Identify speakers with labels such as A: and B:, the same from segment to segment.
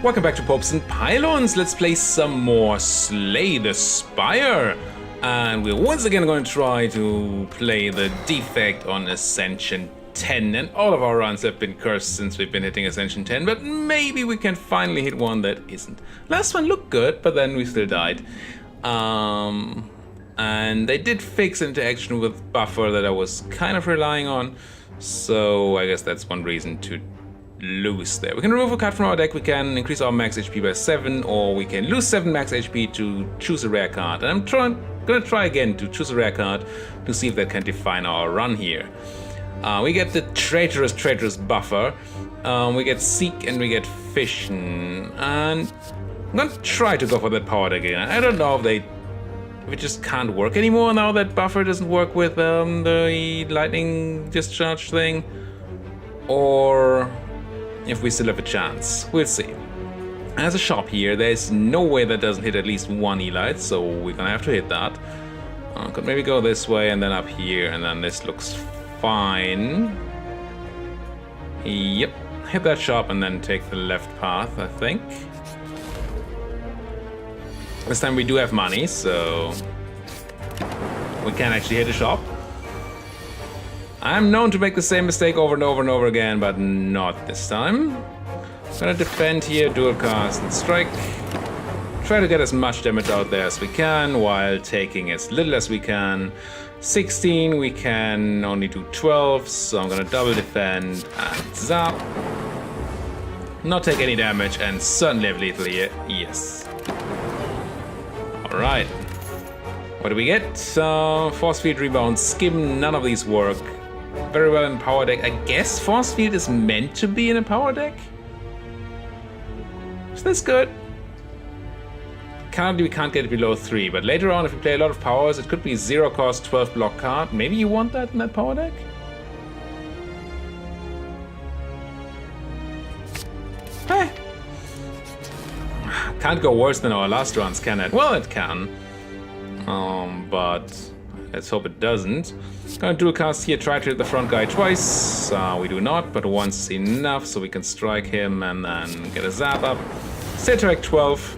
A: Welcome back to Popes and Pylons. Let's play some more Slay the Spire. And we're once again going to try to play the Defect on Ascension 10. And all of our runs have been cursed since we've been hitting Ascension 10, but maybe we can finally hit one that isn't. Last one looked good, but then we still died. And they did fix interaction with buffer that I was kind of relying on. So I guess that's one reason to lose there. We can remove a card from our deck, we can increase our max HP by 7, or we can lose 7 max HP to choose a rare card. And I'm gonna try again to choose a rare card to see if that can define our run here. We get the traitorous buffer, we get Seek and we get Fission, and I'm gonna try to go for that power deck again. I don't know if it just can't work anymore now that buffer doesn't work with the lightning discharge thing, or if we still have a chance. We'll see. As a shop here, there's no way that doesn't hit at least one elite, so we're gonna have to hit that. Could maybe go this way and then up here, and then this looks fine. Yep, hit that shop and then take the left path, I think. This time we do have money, so we can actually hit a shop. I'm known to make the same mistake over and over and over again, but not this time. I'm gonna defend here, dual cast and strike. Try to get as much damage out there as we can while taking as little as we can. 16, we can only do 12, so I'm gonna double defend and zap. Not take any damage and certainly have lethal here, yes. Alright. What do we get? Force Field, Rebound, Skim, none of these work. Very well in power deck. I guess Force Field is meant to be in a power deck? Is this good? Currently we can't get it below 3, but later on if we play a lot of powers, it could be 0 cost, 12 block card. Maybe you want that in that power deck? Eh. Can't go worse than our last runs, can it? Well, it can. But let's hope it doesn't. Gonna dual cast here, try to hit the front guy twice. We do not, but once is enough, so we can strike him and then get a zap up. Still direct 12.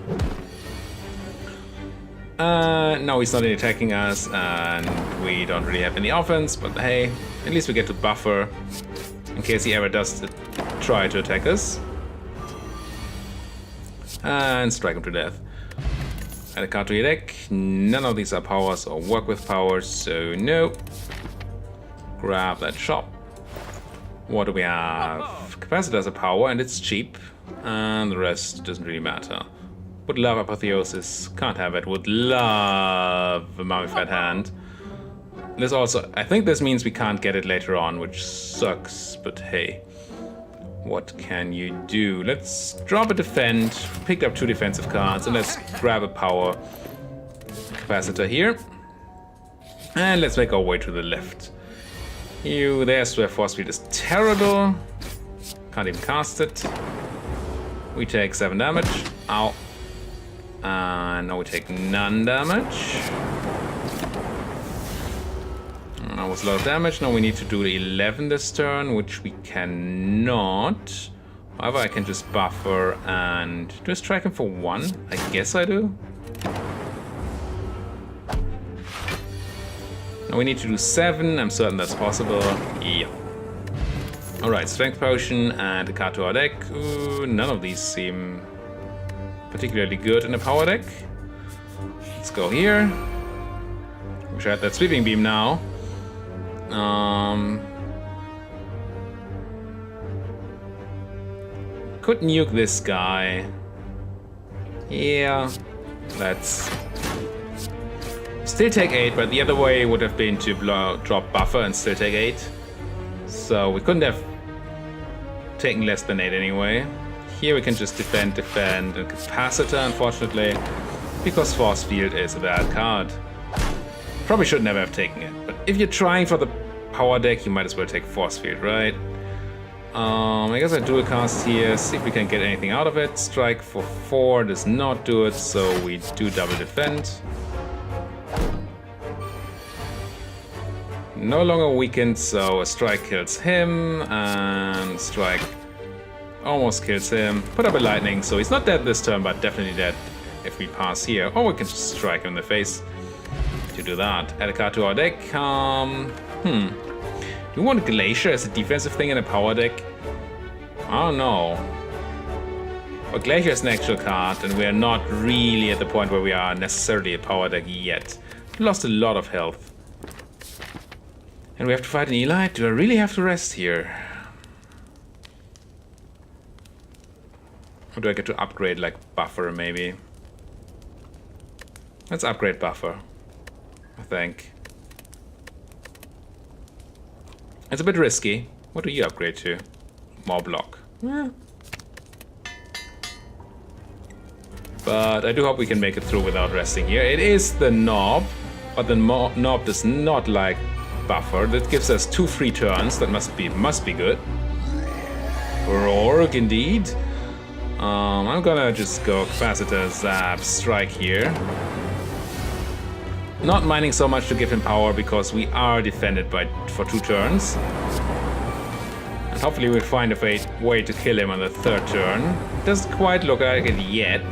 A: No, he's not attacking us, and we don't really have any offense, but hey, at least we get to buffer in case he ever does try to attack us. And strike him to death. Add a card to your deck. None of these are powers or work with powers, so no. Grab that shop. What do we have? Capacitor is a power and it's cheap, and the rest doesn't really matter. Would love Apotheosis, can't have it. Would love a Mummified Hand. This also, I think this means we can't get it later on, which sucks, but hey. What can you do? Let's drop a defend, pick up 2 defensive cards, and let's grab a power capacitor here. And let's make our way to the left. There's where Force Field is terrible. Can't even cast it. We take 7 damage. Ow. And now we take none damage. That was a lot of damage. Now we need to do 11 this turn, which we cannot. However, I can just buffer and just strike him for 1. I guess I do. Now we need to do 7. I'm certain that's possible. Yeah. Alright, Strength Potion and a card to our deck. Ooh, none of these seem particularly good in a power deck. Let's go here. Wish I had that Sweeping Beam now. Could nuke this guy. Yeah, let's still take 8, but the other way would have been to drop buffer and still take 8. So we couldn't have taken less than 8 anyway. Here we can just defend, and capacitor, unfortunately, because Force Field is a bad card. Probably should never have taken it, but if you're trying for the power deck, you might as well take Force Field, right? I guess I dual cast here, see if we can get anything out of it. Strike for 4 does not do it, so we do double defend. No longer weakened, so a strike kills him, and strike Almost kills him. Put up a lightning, so he's not dead this turn, but definitely dead if we pass here. Or we can just strike him in the face to do that. Add a card to our deck. Do you want Glacier as a defensive thing in a power deck? I don't know. But Glacier is an actual card, and we are not really at the point where we are necessarily a power deck yet. We lost a lot of health. And we have to fight an Elite? Do I really have to rest here? Or do I get to upgrade like Buffer maybe? Let's upgrade Buffer, I think. It's a bit risky. What do you upgrade to? More block. Yeah. But I do hope we can make it through without resting here. It is the Knob, but the Knob does not like Buffer. That gives us 2 free turns. That must be good. Rourke indeed. I'm gonna just go Capacitor, Zap, Strike here. Not minding so much to give him power because we are defended for 2 turns. And hopefully we'll find a way to kill him on the 3rd turn. Doesn't quite look like it yet.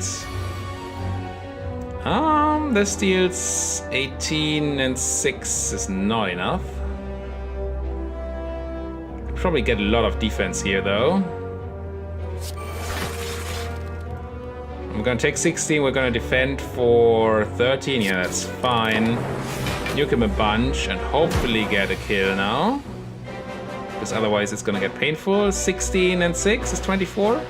A: This deals 18 and 6 is not enough. Probably get a lot of defense here though. I'm gonna take 16, we're gonna defend for 13, yeah that's fine. Nuke him a bunch and hopefully get a kill now. Because otherwise it's gonna get painful. 16 and 6 is 24?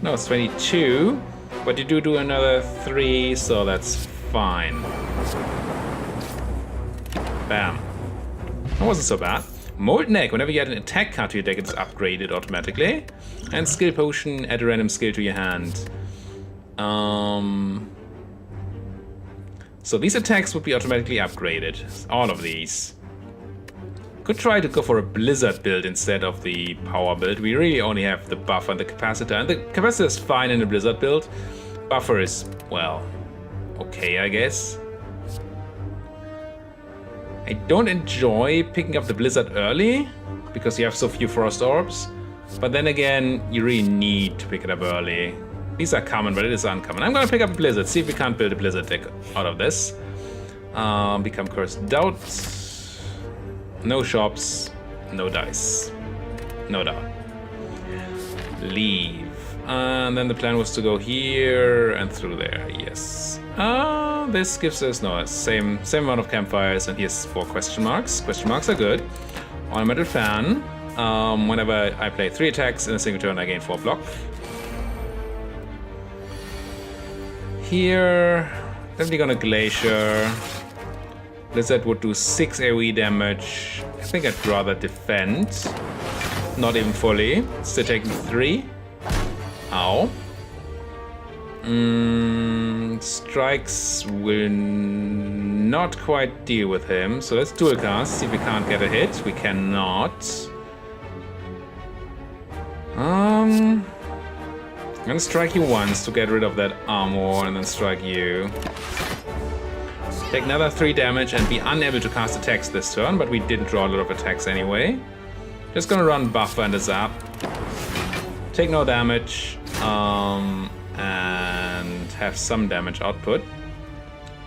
A: No, it's 22. But you do another 3, so that's fine. Bam. That wasn't so bad. Molten Egg, whenever you add an attack card to your deck, it's upgraded automatically. And Skill Potion, add a random skill to your hand. So these attacks would be automatically upgraded. All of these. Could try to go for a Blizzard build instead of the Power build. We really only have the Buffer and the Capacitor. And the Capacitor is fine in the Blizzard build. Buffer is, well, okay, I guess. I don't enjoy picking up the Blizzard early because you have so few Frost Orbs. But then again, you really need to pick it up early. These are common, but it is uncommon. I'm gonna pick up a Blizzard, see if we can't build a Blizzard deck out of this. Become Cursed Doubt. No shops, no dice. No doubt. Leave. And then the plan was to go here and through there, yes. This gives us, no, same amount of campfires, and here's 4 question marks. Question marks are good. Ornamental Fan. Whenever I play 3 attacks in a single turn, I gain 4 block. Here, definitely gonna Glacier. Blizzard would do 6 AoE damage. I think I'd rather defend. Not even fully. Still taking 3. Ow. Strikes will not quite deal with him. So let's dual cast, see if we can't get a hit. We cannot. I'm gonna strike you once to get rid of that armor and then strike you. Take another 3 damage and be unable to cast attacks this turn, but we didn't draw a lot of attacks anyway. Just gonna run Buffer and a Zap. Take no damage, and have some damage output.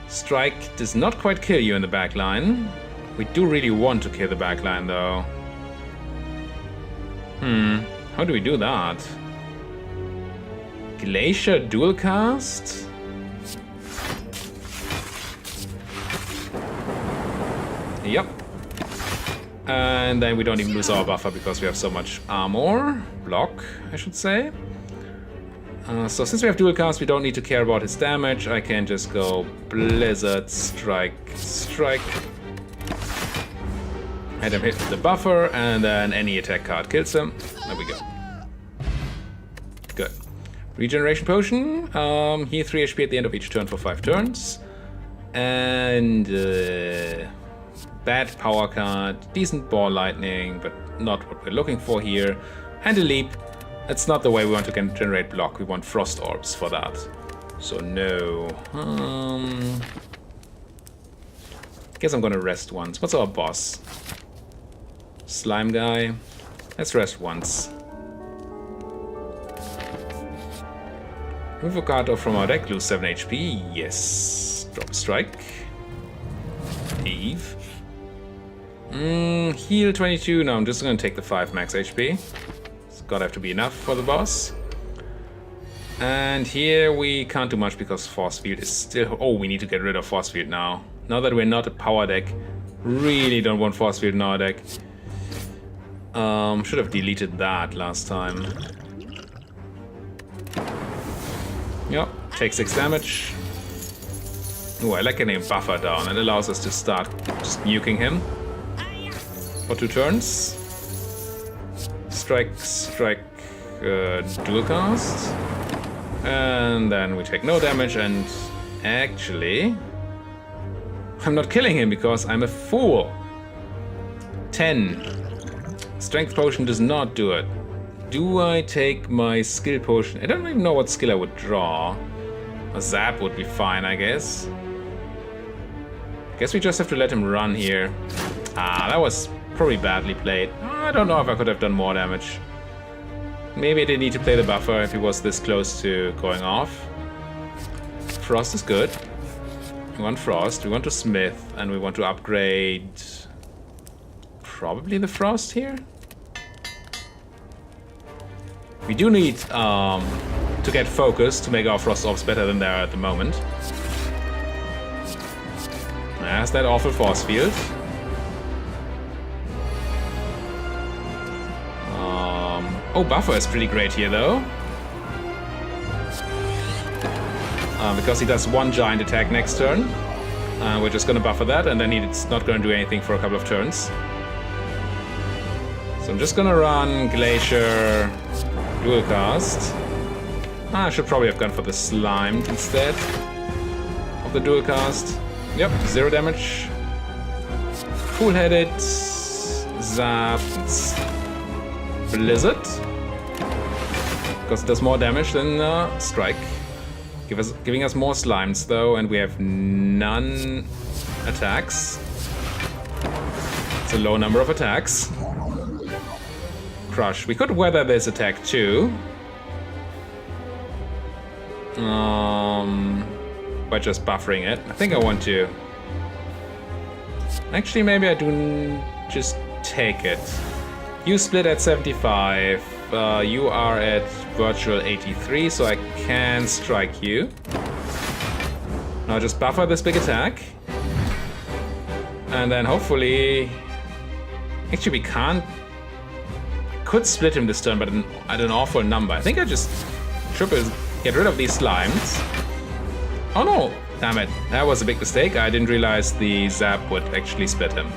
A: Strike does not quite kill you in the backline. We do really want to kill the backline though. How do we do that? Glacier dual cast? Yep. And then we don't even lose our buffer because we have so much armor. Block, I should say. So since we have dual cast, we don't need to care about his damage. I can just go Blizzard, Strike, Strike. Let him hit the buffer, and then any attack card kills him. There we go. Good. Regeneration Potion. Heal 3 HP at the end of each turn for 5 turns. And bad power card. Decent Ball Lightning, but not what we're looking for here. And a Leap. It's not the way we want to generate block. We want Frost Orbs for that. So no. Guess I'm gonna rest once. What's our boss? Slime guy. Let's rest once. Move a card off from our deck, lose 7 HP. Yes. Drop strike. Eve. Heal 22. No, I'm just gonna take the 5 max HP. It's gotta have to be enough for the boss. And here we can't do much because Force Field is still... Oh, we need to get rid of Force Field now. Now that we're not a power deck. Really don't want Force Field in our deck. Should have deleted that last time. Yep, take 6 damage. Ooh, I like getting a buffer down. It allows us to start just nuking him. For 2 turns. Strike, dual cast. And then we take no damage, and actually... I'm not killing him because I'm a fool. 10. Strength potion does not do it. Do I take my skill potion? I don't even know what skill I would draw. A zap would be fine, I guess. Guess we just have to let him run here. Ah, that was probably badly played. I don't know if I could have done more damage. Maybe I didn't need to play the buffer if he was this close to going off. Frost is good. We want Frost, we want to Smith, and we want to upgrade... probably the Frost here? We do need to get Focus to make our Frost Orbs better than they are at the moment. There's that awful Force Field. Oh, buffer is pretty great here, though. Because he does 1 giant attack next turn. We're just gonna buffer that, and then it's not gonna do anything for a couple of turns. So I'm just gonna run Glacier, dual cast. I should probably have gone for the Slimed instead of the dual cast. Yep, 0 damage. Cool-headed, Zap, Blizzard. Because it does more damage than Strike. Giving us more Slimes though, and we have none attacks. It's a low number of attacks. Crush. We could weather this attack too. By just buffering it. I think I want to. Actually, maybe I do just take it. You split at 75. You are at virtual 83, so I can strike you. Now just buffer this big attack. And then hopefully... Actually, we can't... I could split him this turn, but at an awful number. I think I just get rid of these slimes. Oh no! Damn it. That was a big mistake. I didn't realize the zap would actually split him.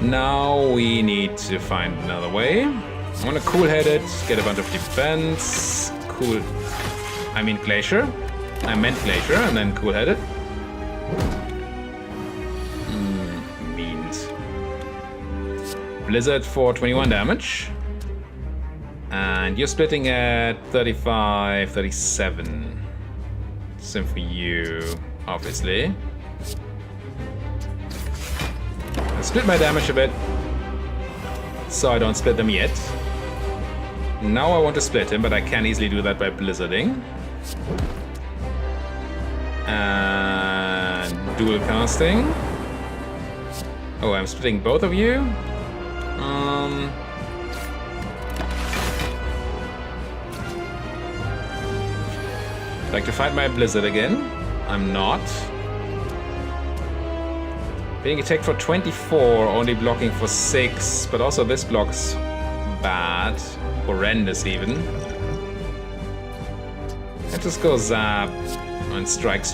A: Now we need to find another way. I want to cool-headed, get a bunch of defense. Cool. I mean Glacier. I meant Glacier and then cool-headed. Means. Blizzard for 21 damage. And you're splitting at 35, 37. Same for you, obviously. I split my damage a bit, so I don't split them yet. Now I want to split him, but I can easily do that by blizzarding. And dual casting. Oh, I'm splitting both of you. I'd like to fight my blizzard again. I'm not. Being attacked for 24, only blocking for 6, but also this block's bad. Horrendous even. I just go zap and strike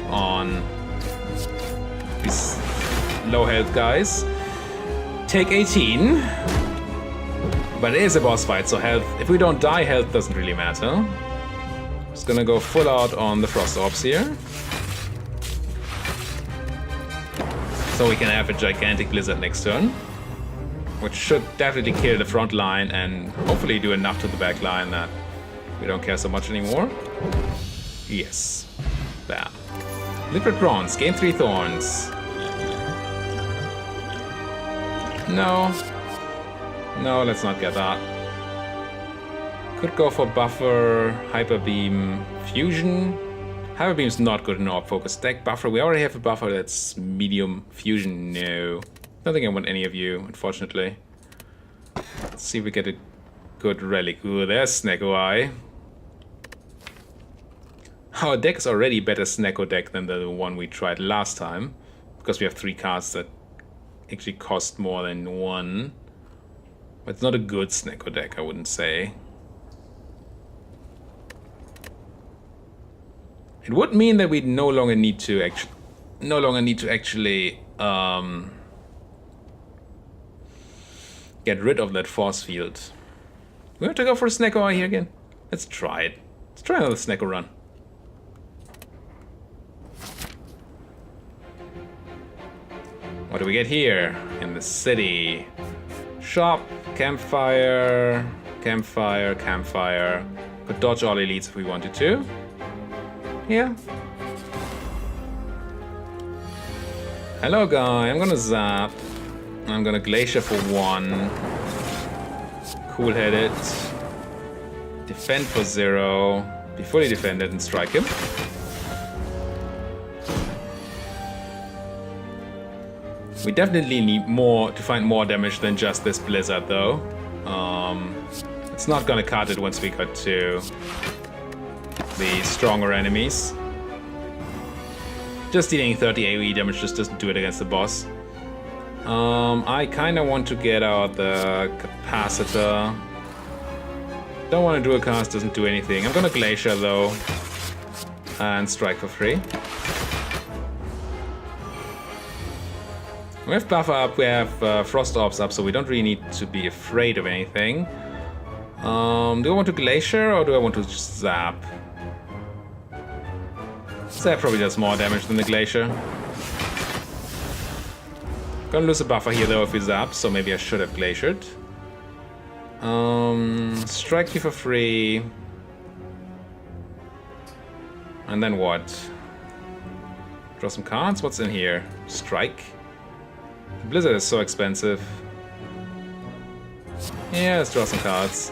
A: on these low health guys. Take 18. But it is a boss fight, so health, if we don't die, health doesn't really matter. Just gonna go full out on the Frost Orbs here. So we can have a gigantic blizzard next turn, which should definitely kill the front line and hopefully do enough to the back line that we don't care so much anymore. Yes. Bam. Liquid Bronze, gain 3 thorns. No. No, let's not get that. Could go for buffer, hyper beam, fusion. Hyper beam's not good in our focus deck. Buffer, we already have a buffer that's medium. Fusion, no. Don't think I want any of you, unfortunately. Let's see if we get a good relic. Ooh, there's Snecko Eye. Our deck is already a better Snecko deck than the one we tried last time, because we have 3 cards that actually cost more than 1. But it's not a good Snecko deck, I wouldn't say. It would mean that we no longer need to actually get rid of that force field. We have to go for a Snecko Eye here again. Let's try it. Let's try another Snecko run. What do we get here in the city? Shop, campfire, campfire, campfire. Could dodge all elites if we wanted to. Yeah. Hello, guy. I'm gonna zap. I'm gonna glacier for 1. Cool-headed. Defend for 0. Be fully defended and strike him. We definitely need more to find more damage than just this blizzard, though. It's not gonna cut it once we got to the stronger enemies. Just dealing 30 AoE damage just doesn't do it against the boss. I kinda want to get out the capacitor. Don't want to do a cast, doesn't do anything. I'm gonna glacier though. And strike for free. We have buffer up, we have frost orbs up, so we don't really need to be afraid of anything. Do I want to glacier or do I want to just zap? Zap probably does more damage than the glacier. Gonna lose a buffer here though if we zap, so maybe I should have glaciered. Strike you for free. And then what? Draw some cards? What's in here? Strike? Blizzard is so expensive. Yeah, let's draw some cards.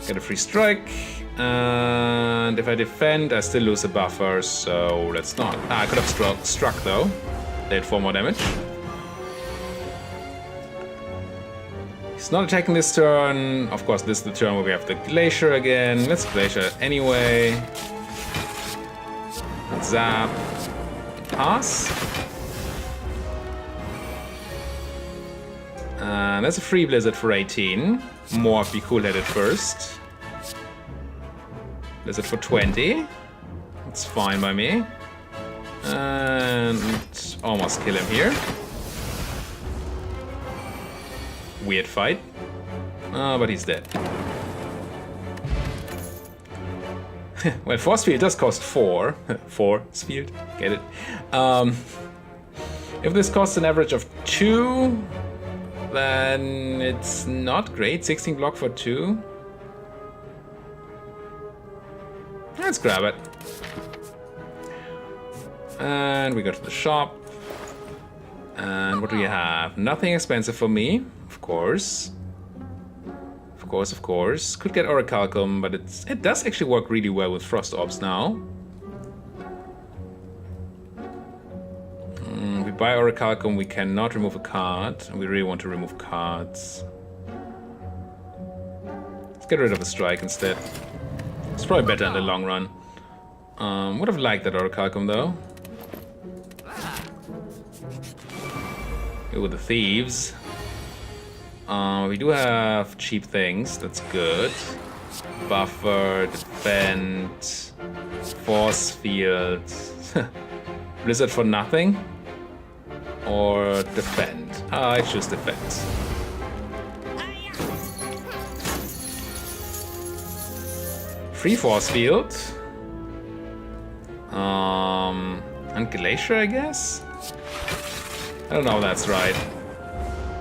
A: Get a free strike. And if I defend, I still lose a buffer, so let's not. Ah, I could have struck though. They had 4 more damage. He's not attacking this turn. Of course, this is the turn where we have the glacier again. Let's glacier anyway. Zap. Pass. And that's a free blizzard for 18. More if we cool-headed first. Blizzard for 20. That's fine by me. And almost kill him here. Weird fight. But he's dead. Well, force field does cost 4. Force field, get it? If this costs an average of 2, then it's not great. 16 block for 2. Let's grab it. And we go to the shop. And what do we have? Nothing expensive for me, of course. Of course, of course. Could get Orichalcum, but it does actually work really well with Frost Orbs now. We buy Orichalcum, we cannot remove a card. And we really want to remove cards. Let's get rid of a strike instead. It's probably better in the long run. Would have liked that Orichalcum though. With the thieves. We do have cheap things, that's good. Buffer, defend, force field. Blizzard for nothing? Or defend? I choose defend. Free force field. And glacier, I guess? I don't know if that's right.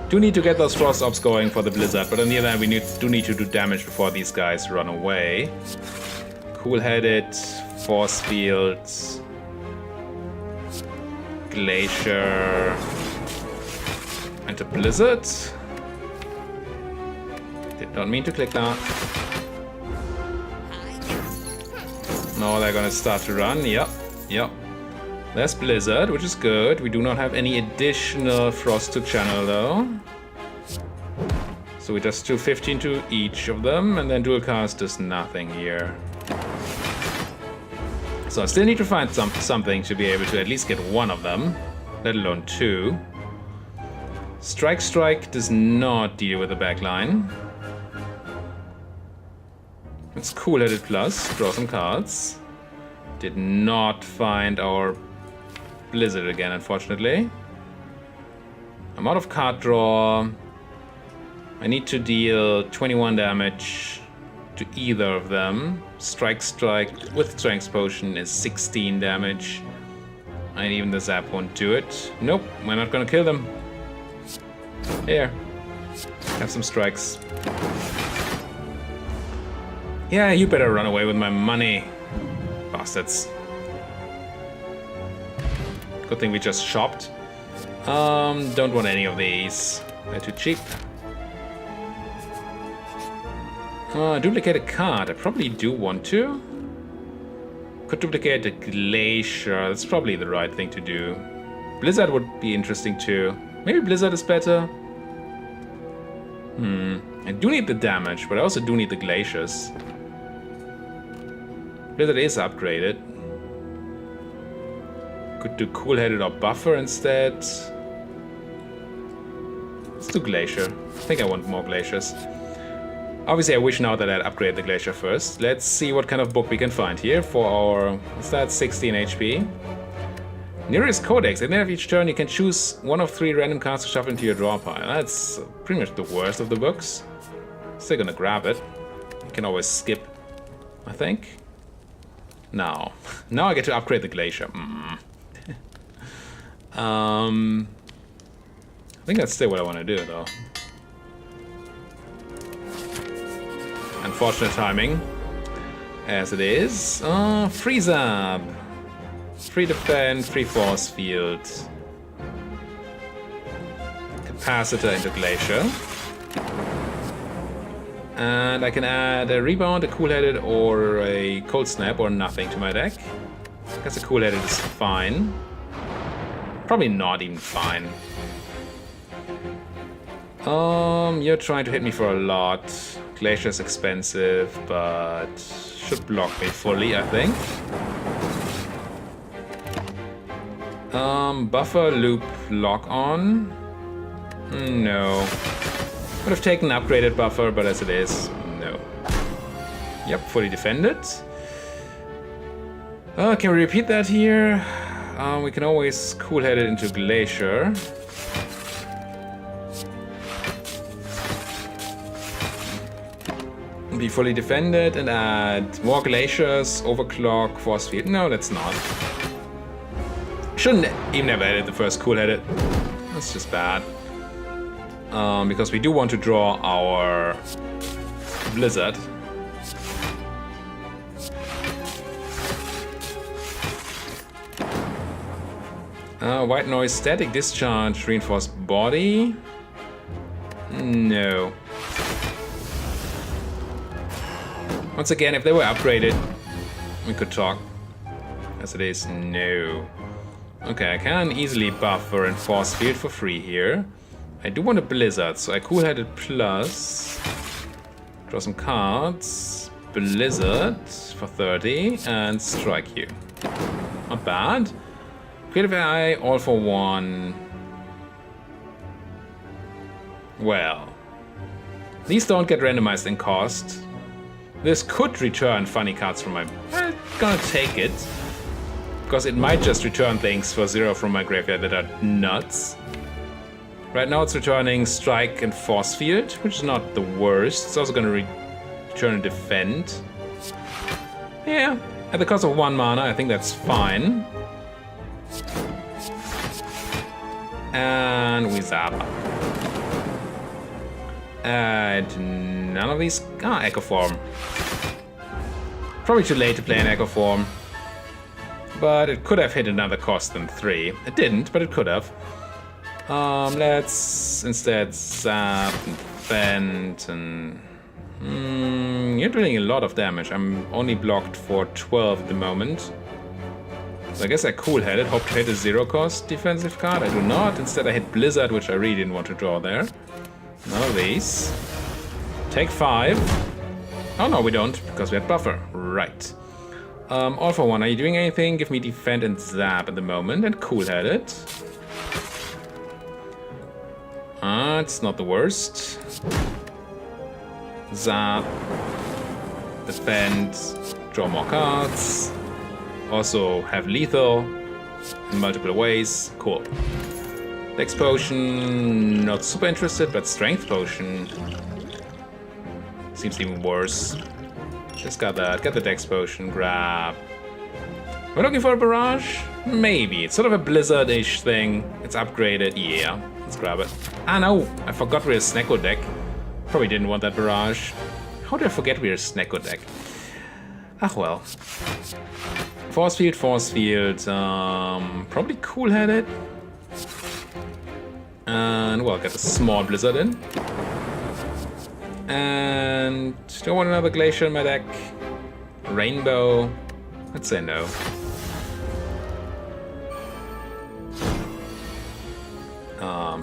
A: Do need to get those frost orbs going for the blizzard, but on the other hand, we do need to do damage before these guys run away. Cool-headed, force fields, glacier, and a blizzard. Did Don't mean to click that. No, they're gonna start to run. Yep. There's Blizzard, which is good. We do not have any additional Frost to channel though. So we just do 15 to each of them, and then dual cast does nothing here. So I still need to find something to be able to at least get one of them, let alone two. Strike does not deal with the backline. It's Cool-Headed Plus, draw some cards. Did not find our Blizzard again, unfortunately. I'm out of card draw. I need to deal 21 damage to either of them. Strike with Strength Potion is 16 damage. And even the Zap won't do it. Nope, we're not gonna kill them. Here, have some strikes. Yeah, you better run away with my money, bastards. Good thing we just shopped. Don't want any of these. They're too cheap. Duplicate a card. I probably do want to. Could duplicate the Glacier. That's probably the right thing to do. Blizzard would be interesting too. Maybe Blizzard is better. I do need the damage, but I also do need the Glaciers. Blizzard is upgraded. Could do Cool-Headed or Buffer instead. Let's do Glacier. I think I want more Glaciers. Obviously, I wish now that I'd upgrade the Glacier first. Let's see what kind of book we can find here for our... What's that? 16 HP. Nearest Codex. At the end of each turn, you can choose one of 3 random cards to shuffle into your draw pile. That's pretty much the worst of the books. Still gonna grab it. You can always skip, I think. Now I get to upgrade the Glacier. I think that's still what I want to do, though. Unfortunate timing, as it is. Freeze up. Free defend, free force field. Capacitor into Glacier. And I can add a Rebound, a Cool-Headed, or a Cold Snap, or nothing to my deck. I guess a Cool-Headed is fine. Probably not even fine. You're trying to hit me for a lot. Glacier's expensive, but should block me fully, I think. Buffer, loop, lock on. No. Would have taken upgraded buffer, but as it is, no. Yep, fully defended. Can we repeat that here? We can always Cool-Head it into Glacier. Be fully defended and add more Glaciers, Overclock, Force Field. No, that's not. Shouldn't even have added the first Cool-Headed. That's just bad. Because we do want to draw our Blizzard. White Noise, Static Discharge, Reinforced Body. No. Once again, if they were upgraded, we could talk. As it is, no. Okay, I can easily buffer and force field for free here. I do want a Blizzard, so I Cool-Headed plus. Draw some cards. Blizzard for 30 and strike you. Not bad. Creative AI, all for 1. Well, these don't get randomized in cost. This could return funny cards from my... I'm gonna take it. Because it might just return things for 0 from my graveyard that are nuts. Right now it's returning Strike and Force Field, which is not the worst. It's also gonna return and Defend. Yeah, at the cost of 1 mana, I think that's fine. And we zap. And none of these... Echo Form. Probably too late to play an Echo Form. But it could have hit another cost than 3. It didn't, but it could have. Let's instead zap and defend and... You're doing a lot of damage. I'm only blocked for 12 at the moment. So I guess I cool-headed, hope to hit a 0-cost defensive card. I do not. Instead I hit Blizzard, which I really didn't want to draw there. None of these. Take 5. Oh no, we don't, because we had buffer. Right. All for 1. Are you doing anything? Give me Defend and Zap at the moment, and cool-headed. It's not the worst. Zap. Defend. Draw more cards. Also have lethal in multiple ways. Cool. Dex Potion, not super interested, but Strength Potion seems even worse. Just got that. Get the Dex Potion. Grab. We're looking for a Barrage? Maybe. It's sort of a Blizzard-ish thing. It's upgraded. Yeah. Let's grab it. Ah, no. I forgot we're a Snecko deck. Probably didn't want that Barrage. How did I forget we're a Snecko deck? Ah, well. Force Field. Probably cool-headed. And, well, get a small Blizzard in. And do I want another Glacier in my deck? Rainbow? Let's say no.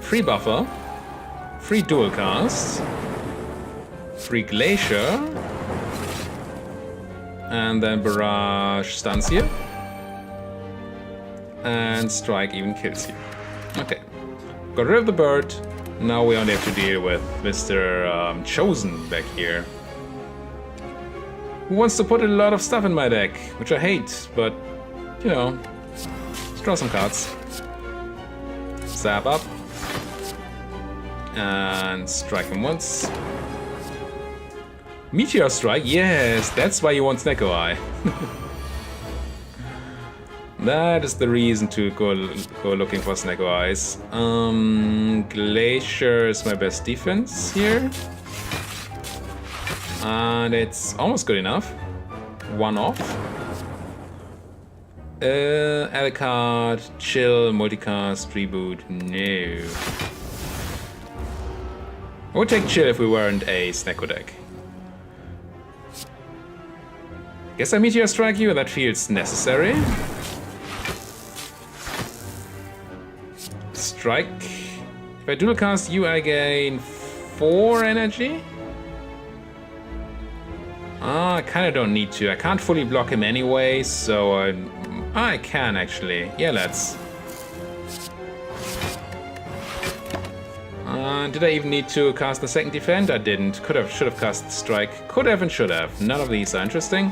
A: Free Buffer. Free Dual Cast. Free Glacier. And then Barrage stuns you. And Strike even kills you. Okay. Got rid of the bird. Now we only have to deal with Mr. Chosen back here. Who wants to put a lot of stuff in my deck, which I hate, but, you know, let's draw some cards. Zap up. And strike him once. Meteor Strike, yes, that's why you want Snecko Eye. That is the reason to go looking for Snecko Eyes. Glacier is my best defense here. And it's almost good enough. One off. Add a card, chill, multicast, reboot, no. I would take chill if we weren't a Snecko deck. Guess I Meteor Strike you, that feels necessary. Strike. If I dual cast you, I gain 4 energy. I kind of don't need to. I can't fully block him anyway, so I can actually. Yeah, let's. Did I even need to cast the second defend? I didn't. Should have cast the strike. Could have and should have. None of these are interesting.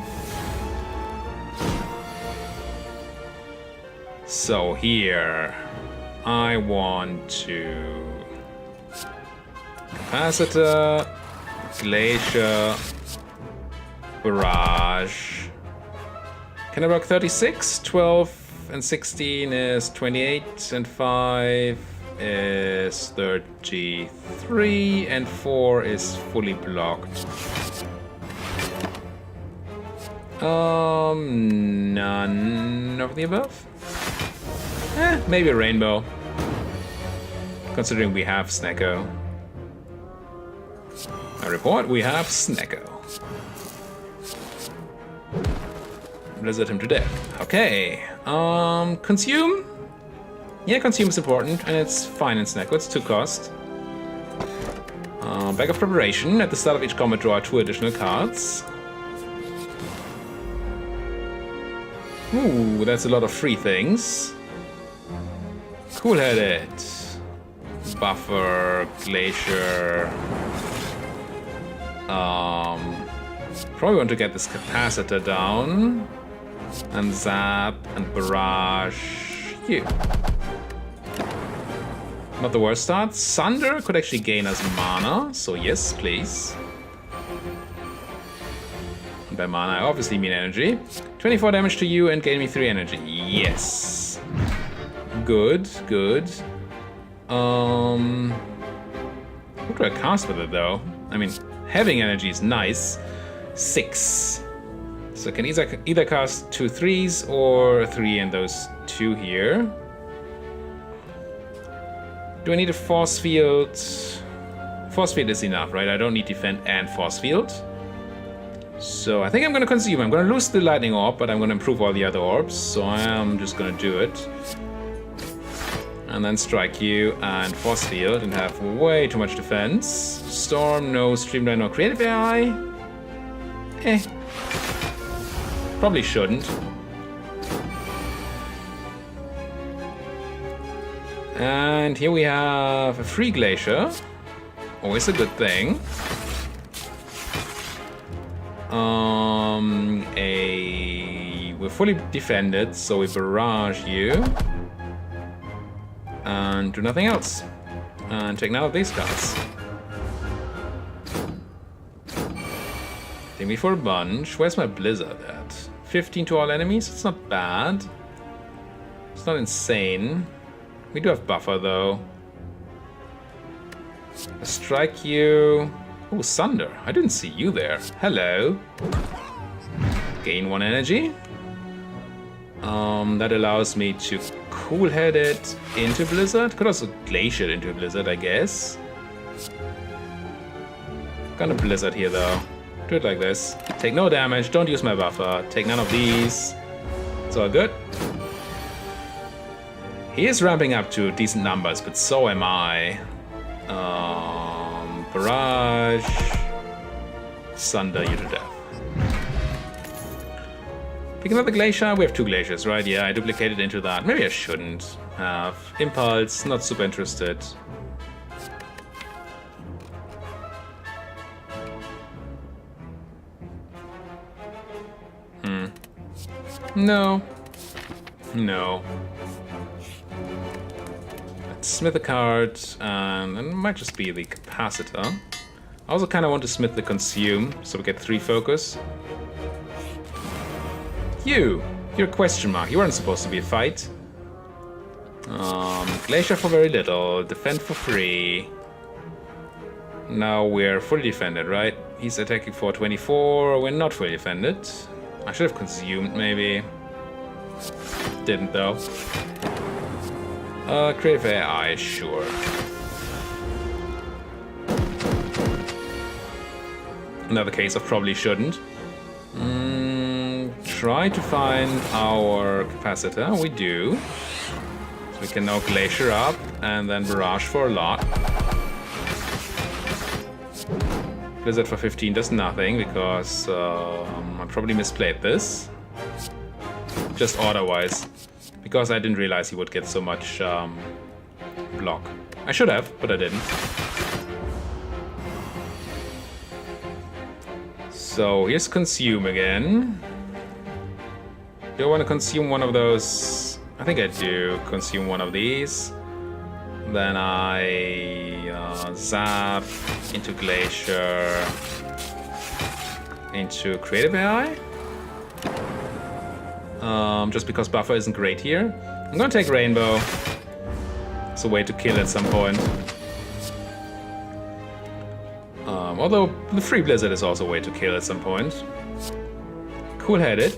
A: So here, I want to Capacitor, Glacier, Barrage. Can I work 36? 12 and 16 is 28, and 5 is 33, and 4 is fully blocked. None of the above? Maybe a rainbow. Considering we have Snecko. I report we have Snecko. Blizzard him to death. Okay. Consume? Yeah, consume is important, and it's fine in Snecko. It's 2 cost. Bag of Preparation. At the start of each combat, draw 2 additional cards. Ooh, that's a lot of free things. Cool-headed. Buffer, Glacier. Probably want to get this Capacitor down. And Zap and Barrage you. Not the worst start. Sunder could actually gain us mana, so yes, please. And by mana, I obviously mean energy. 24 damage to you and gain me 3 energy. Yes. Good, good. What do I cast with it though? I mean, having energy is nice. 6. So I can either cast 2 3s or 3 and those 2 here. Do I need a force field? Force field is enough, right? I don't need defend and force field. So I think I'm gonna consume. I'm gonna lose the lightning orb, but I'm gonna improve all the other orbs. So I am just gonna do it. And then strike you and force field and have way too much defense. Storm, no. Streamline, no. Creative AI? Probably shouldn't. And here we have a free glacier. Always a good thing. We're fully defended, so we barrage you. And do nothing else. And take none of these cards. Take me for a bunch. Where's my blizzard at? 15 to all enemies? It's not bad. It's not insane. We do have buffer though. I strike you. Oh, Sunder. I didn't see you there. Hello. Gain 1 energy. That allows me to cool head it into Blizzard. Could also glacier it into Blizzard, I guess. Gonna Blizzard here though. Do it like this. Take no damage, don't use my buffer, take none of these. It's all good. He is ramping up to decent numbers, but so am I. Barrage. Sunder you to death. Pick another glacier. We have 2 glaciers, right? Yeah, I duplicated into that. Maybe I shouldn't have. Impulse, not super interested. No. No. Let's smith a card, and it might just be the capacitor. I also kind of want to smith the consume, so we get 3 focus. You're a question mark. You weren't supposed to be a fight. Glacier for very little, defend for free. Now we're fully defended, right? He's attacking for 24, we're not fully defended. I should have consumed, maybe. Didn't, though. Creative AI, sure. Another case of probably shouldn't. Try to find our capacitor. We do. So we can now glacier up and then barrage for a lot. Blizzard for 15 does nothing because I probably misplayed this. Just order-wise. Because I didn't realize he would get so much block. I should have, but I didn't. So here's consume again. Do I want to consume one of those? I think I do. Consume one of these. Then I zap into Glacier, into Creative AI. Just because buffer isn't great here. I'm gonna take Rainbow. It's a way to kill at some point. Although the free Blizzard is also a way to kill at some point. Cool-headed.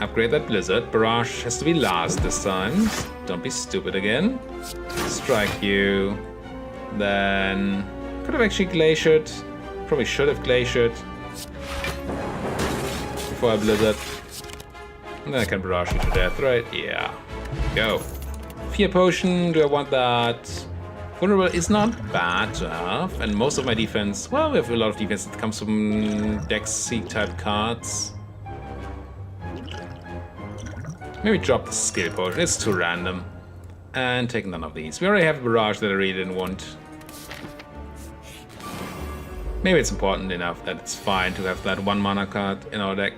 A: Upgrade that Blizzard. Barrage has to be last this time. Don't be stupid again. Strike you. Then could have actually glaciered. Probably should have glaciered before I Blizzard. And then I can barrage you to death, right? Yeah. Go. Fear Potion. Do I want that? Vulnerable is not bad to have. And most of my defense, well, we have a lot of defense that comes from Dex-Seek type cards. Maybe drop the Skill Potion. It's too random. And take none of these. We already have a barrage that I really didn't want. Maybe it's important enough that it's fine to have that 1 mana card in our deck.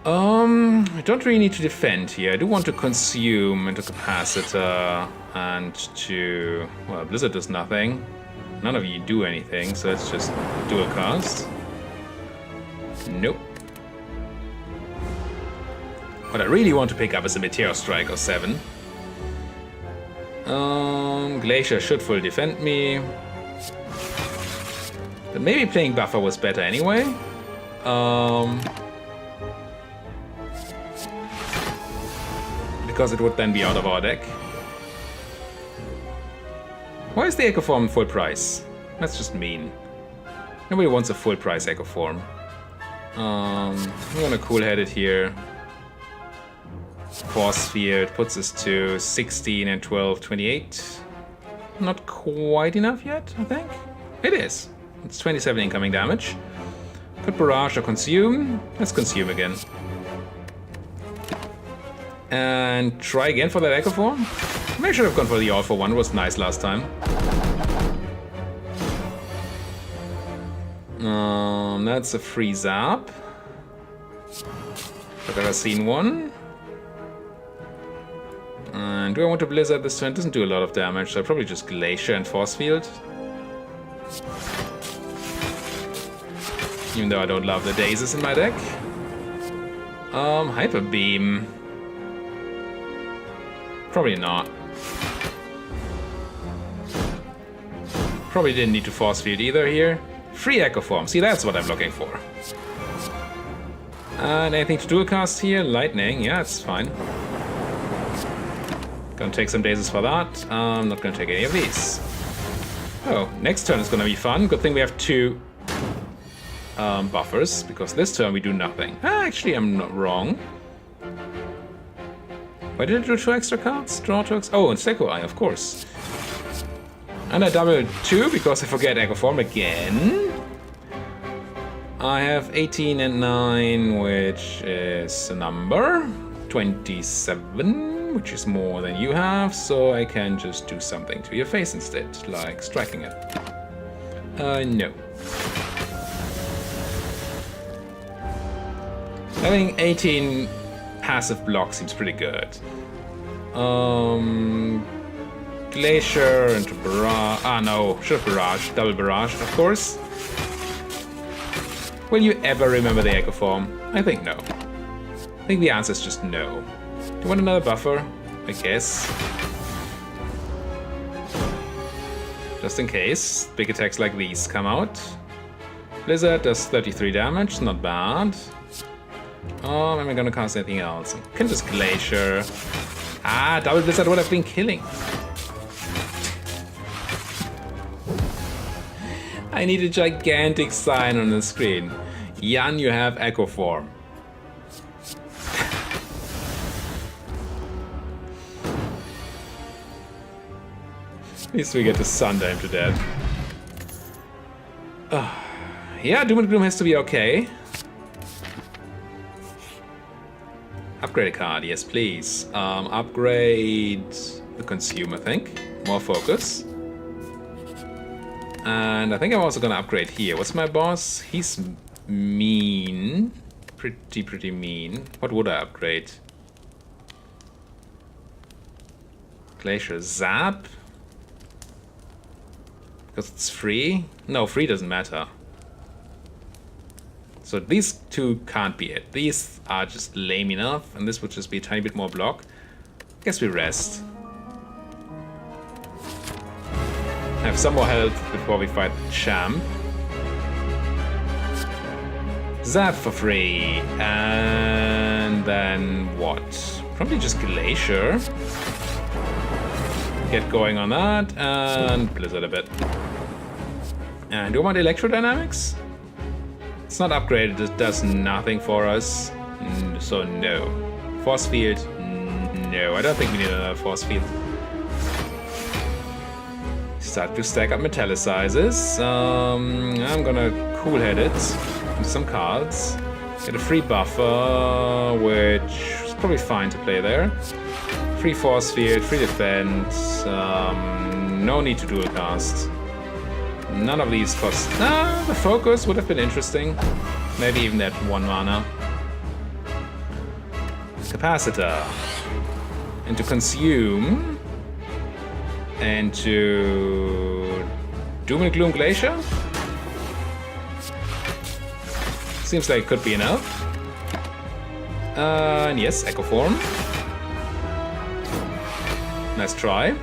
A: I don't really need to defend here. I do want to consume into Capacitor and to... Well, Blizzard does nothing. None of you do anything, so let's just dual cast. Nope. What I really want to pick up is a Meteor Strike or 7. Glacier should full defend me. But maybe playing Buffer was better anyway. Because it would then be out of our deck. Why is the Echo Form full price? That's just mean. Nobody wants a full price Echo Form. I'm gonna cool head it here. Force Field puts us to 16 and 12, 28. Not quite enough yet, I think. It is. It's 27 incoming damage. Could barrage or consume. Let's consume again. And try again for that Echo Form. Maybe I should have gone for the All for One. It was nice last time. That's a free zap. I've never seen one. And do I want to Blizzard this turn? It doesn't do a lot of damage, so I'll probably just Glacier and Force Field. Even though I don't love the Dazes in my deck. Hyper Beam. Probably not. Probably didn't need to Force Field either here. Free Echo Form. See, that's what I'm looking for. And anything to dual cast here? Lightning. Yeah, it's fine. Gonna take some Dazes for that. I'm not gonna take any of these. Oh, next turn is gonna be fun. Good thing we have two buffers, because this turn we do nothing. Actually, I'm not wrong. Why did I do 2 extra cards? Draw 2 extra... Oh, and Seco Eye, of course. And I double 2 because I forget Echo Form again. I have 18 and 9, which is a number. 27, which is more than you have, so I can just do something to your face instead, like striking it. No. Having 18 passive block seems pretty good. Glacier into Barrage. Ah, no. Should have Barrage. Double Barrage, of course. Will you ever remember the Echo Form? I think no. I think the answer is just no. Do you want another buffer? I guess. Just in case. Big attacks like these come out. Blizzard does 33 damage. Not bad. Am I gonna cast anything else? I can just Glacier. Ah, Double Blizzard would have been killing. I need a gigantic sign on the screen. Jan, you have Echo Form. At least we get to sunder him to death. Yeah, Doom and Gloom has to be okay. Upgrade a card, yes please. Upgrade the Consume, I think. More focus. And I think I'm also gonna upgrade here. What's my boss? He's mean. Pretty mean. What would I upgrade? Glacier Zap? Because it's free? No, free doesn't matter. So these two can't be it. These are just lame enough, and this would just be a tiny bit more block. Guess we rest. Have some more health before we fight the champ. Zap for free. And then what? Probably just Glacier. Get going on that, and Blizzard a bit. And do I want Electrodynamics? It's not upgraded, it does nothing for us. So no. Force Field? No, I don't think we need another Force Field. Start to stack up Metallicizes. I'm gonna cool head it with some cards. Get a free buffer, which is probably fine to play there. Free Force Field, free Defense. No need to dual cast. None of these cost. The Focus would have been interesting. Maybe even that 1 mana. Capacitor. And to Consume. And to Doom and Gloom Glacier? Seems like it could be enough. And yes, Echo Form. Nice try.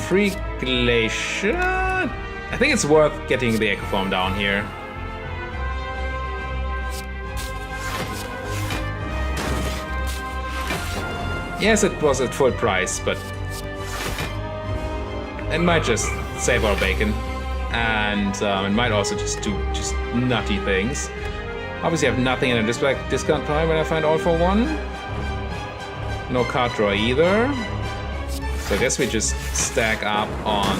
A: Free Glacier? I think it's worth getting the Echo Form down here. Yes, it was at full price, but It might just save our bacon. And it might also just do just nutty things. Obviously I have nothing in a discount pile when I find all for one. No card draw either. So I guess we just stack up on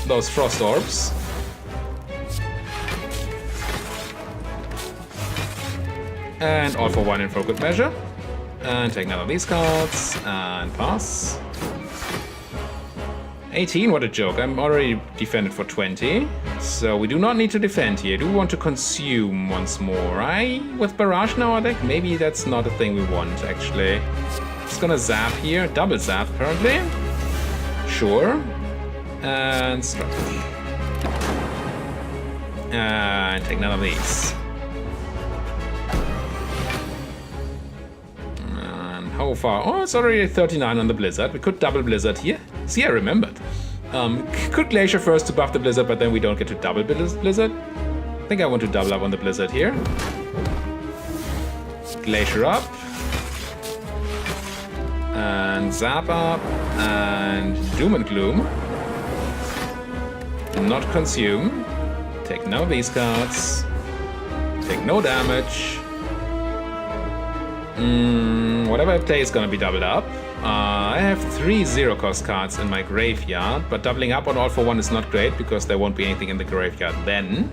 A: those frost orbs. And all for one in for good measure. And take none of these cards and pass. 18, what a joke. I'm already defended for 20. So we do not need to defend here. Do we want to consume once more, right? With Barrage in our deck? Maybe that's not a thing we want, actually. It's gonna zap here. Double zap, apparently. Sure. And strike. And take none of these. And how far? Oh, it's already 39 on the Blizzard. We could double Blizzard here. See, I remembered. Could Glacier first to buff the Blizzard, but then we don't get to double Blizzard. I think I want to double up on the Blizzard here. Glacier up. And Zap up. And Doom and Gloom. Not consume. Take none of these cards. Take no damage. Whatever I play is gonna be doubled up. I have 3 0-cost cards in my graveyard, but doubling up on all for one is not great because there won't be anything in the graveyard then.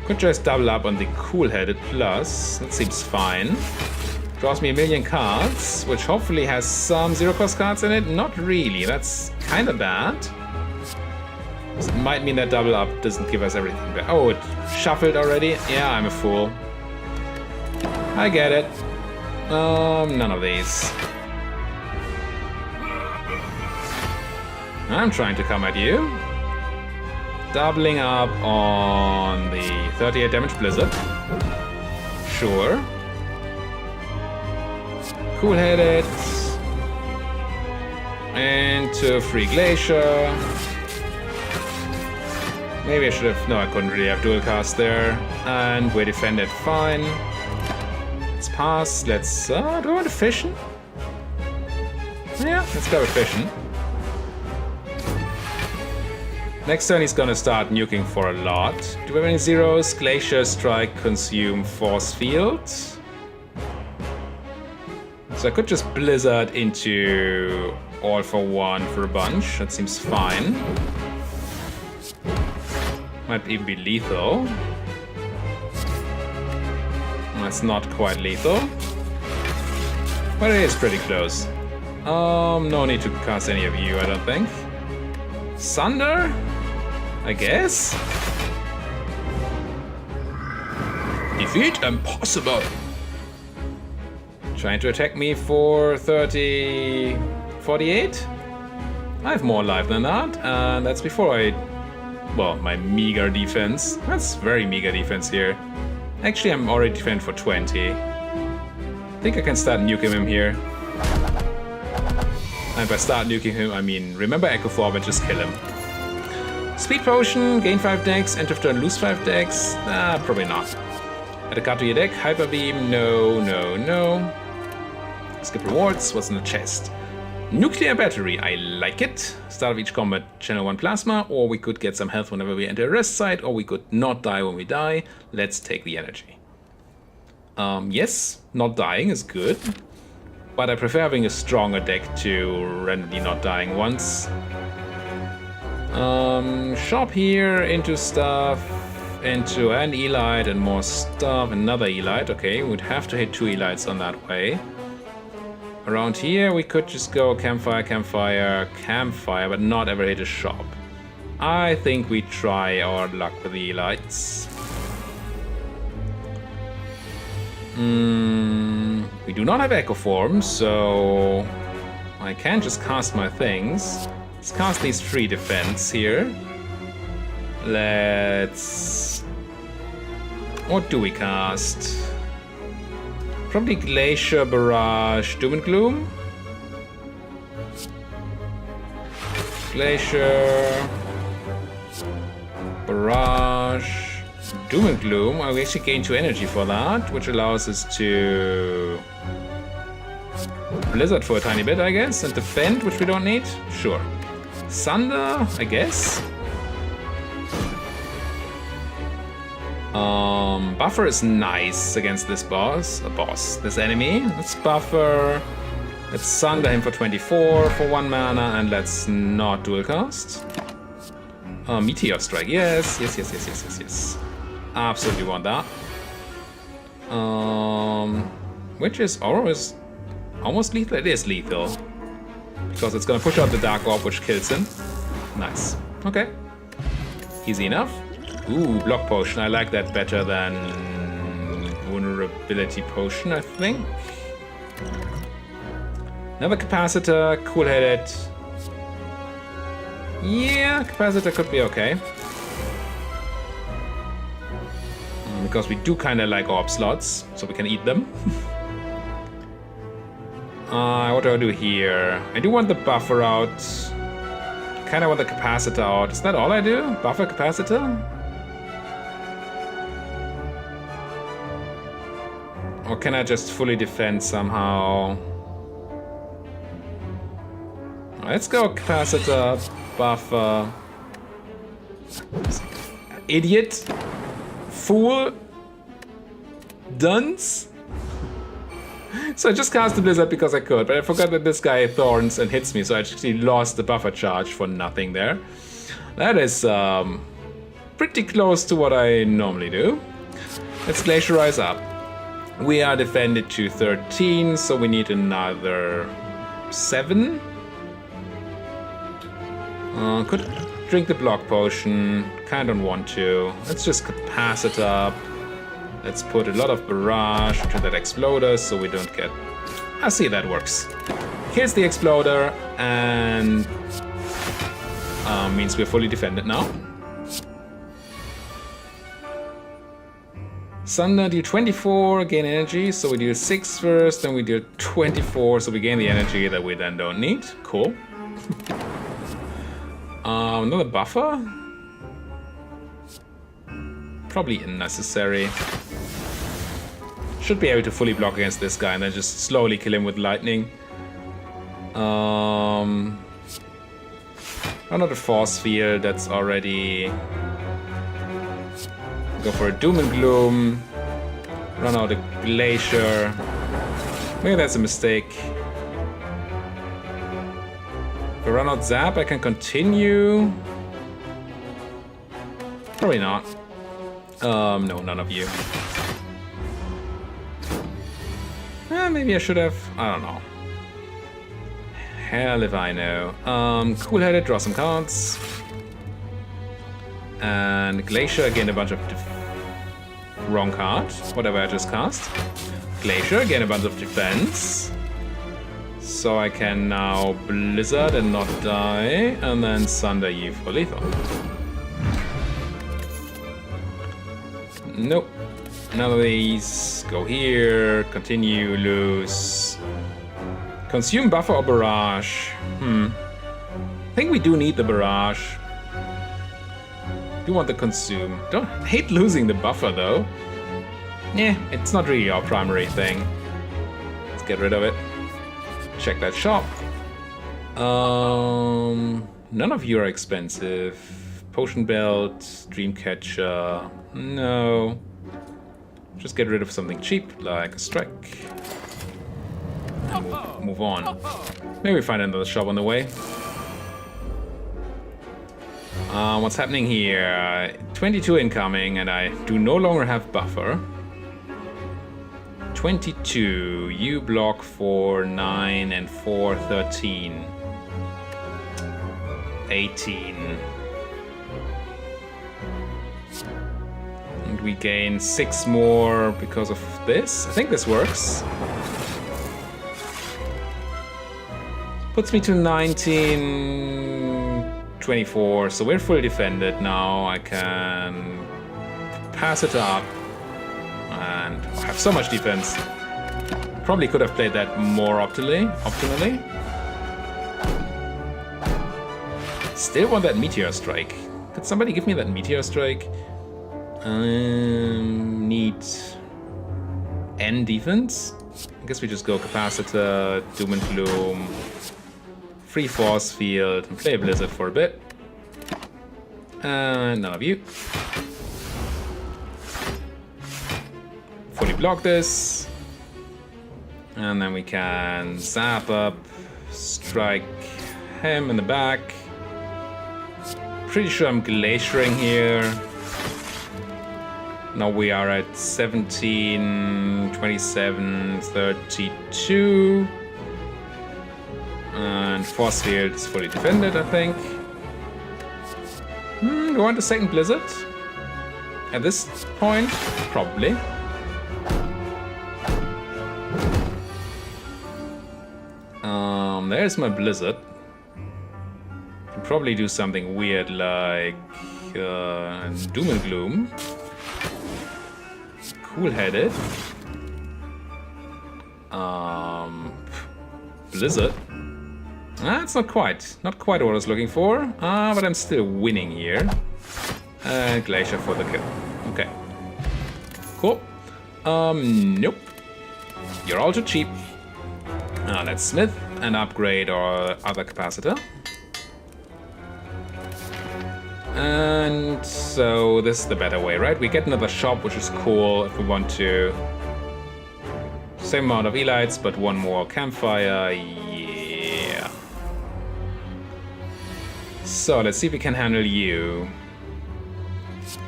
A: Could just double up on the Cool-Headed Plus. That seems fine. Draws me 1,000,000 cards, which hopefully has some 0-cost cards in it. Not really. That's kind of bad. This might mean that double up doesn't give us everything back. Oh, it shuffled already? Yeah, I'm a fool. I get it. None of these. I'm trying to come at you. Doubling up on the 38 damage Blizzard. Sure. Cool-Headed. Into Free Glacier. Maybe I should have... No, I couldn't really have dual cast there. And we defended fine. Let's pass. Let's... do I want to fission? Yeah, let's go with fission. Next turn he's gonna start nuking for a lot. Do we have any zeros? Glacier, Strike, Consume, Force Field. So I could just Blizzard into all for one for a bunch. That seems fine. Might even be lethal. That's not quite lethal. But it is pretty close. No need to cast any of you, I don't think. Sunder? I guess? Defeat impossible! Trying to attack me for 30... 48? I have more life than that, and that's before I... Well, my meager defense. That's very meager defense here. Actually, I'm already defended for 20. I think I can start nuking him here. And by start nuking him, I mean, remember Echo Form and just kill him. Speed Potion, gain 5 decks, end of turn lose 5 decks. Probably not. Add a card to your deck, Hyper Beam, no, no, no. Skip rewards, what's in the chest? Nuclear Battery, I like it. Start of each combat, channel 1 Plasma, or we could get some health whenever we enter a rest site, or we could not die when we die. Let's take the energy. Yes, not dying is good, but I prefer having a stronger deck to randomly not dying once. Shop here, into stuff, into an Elite and more stuff, another Elite. Okay, we'd have to hit 2 Elites on that way. Around here we could just go campfire, campfire, campfire, but not ever hit a shop. I think we try our luck with the Elites. We do not have Echo Form, so I can just cast my things. Let's cast these 3 defense here. Let's... What do we cast? Probably Glacier, Barrage, Doom and Gloom. Glacier, Barrage, Doom and Gloom. We actually gain 2 energy for that, which allows us to Blizzard for a tiny bit, I guess, and Defend, which we don't need. Sure. Thunder, I guess. Buffer is nice against this this enemy. Let's buffer. Let's Thunder him for 24 for 1 mana, and let's not dual cast. Meteor Strike, yes. Absolutely want that. Which is almost lethal. It is lethal. Because it's gonna push out the Dark Orb, which kills him. Nice. Okay. Easy enough. Ooh, Block Potion. I like that better than Vulnerability Potion, I think. Another Capacitor, cool-headed. Yeah, Capacitor could be okay. Because we do kind of like orb slots, so we can eat them. What do I do here? I do want the buffer out. Kind of want the Capacitor out. Is that all I do? Buffer Capacitor? Or can I just fully defend somehow? Let's go Capacitor, Buffer. Idiot. Fool. Dunce. So I just cast the Blizzard because I could, but I forgot that this guy thorns and hits me, so I actually lost the buffer charge for nothing there. That is pretty close to what I normally do. Let's Glaciarize up. We are defended to 13, so we need another 7. Could drink the Block Potion. Kinda don't want to. Let's just Capacitor up. Let's put a lot of Barrage into that Exploder so we don't get... I see, that works. Here's the Exploder, and means we're fully defended now. Thunder deal 24, gain energy, so we deal 6 first, then we deal 24, so we gain the energy that we then don't need. Cool. Another buffer? Probably unnecessary. Should be able to fully block against this guy and then just slowly kill him with lightning. Another Force Field, that's already... Go for a Doom and Gloom. Run out a Glacier. Maybe that's a mistake. If I run out Zap, I can continue. Probably not. No, none of you. Maybe I should have. I don't know. Hell if I know. Cool-headed, draw some cards. And Glacier, again a bunch of wrong card. Whatever I just cast. Glacier, again a bunch of defense. So I can now Blizzard and not die. And then Thunder you for lethal. Nope. None of these. Go here. Continue. Lose. Consume buffer or barrage? I think we do need the barrage. Do want the consume. Don't hate losing the buffer though. Yeah, it's not really our primary thing. Let's get rid of it. Check that shop. None of you are expensive. Potion Belt, Dreamcatcher. No. Just get rid of something cheap, like a Strike. And we'll move on. Maybe find another shop on the way. What's happening here? 22 incoming, and I do no longer have buffer. 22. You block for 9 and 4, 13. 18. And we gain 6 more because of this. I think this works. Puts me to 19, 24. So we're fully defended now. I can pass it up and have so much defense. Probably could have played that more optimally. Still want that Meteor Strike. Could somebody give me that Meteor Strike? Need N defense? I guess we just go Capacitor, Doom and Gloom, Free Force Field, and play Blizzard for a bit. And none of you. Fully block this. And then we can zap up, strike him in the back. Pretty sure I'm glaciering here. Now we are at 17, 27, 32. And Force Field is fully defended, I think. Do you want a second Blizzard? At this point, probably. There's my Blizzard. Can probably do something weird like Doom and Gloom. Cool-headed. Blizzard. It's not quite what I was looking for. But I'm still winning here. Glacier for the kill. Okay. Cool. Nope. You're all too cheap. Let's smith and upgrade our other capacitor. And so this is the better way, right? We get another shop, which is cool if we want to. Same amount of elites, but one more campfire. Yeah. So let's see if we can handle you.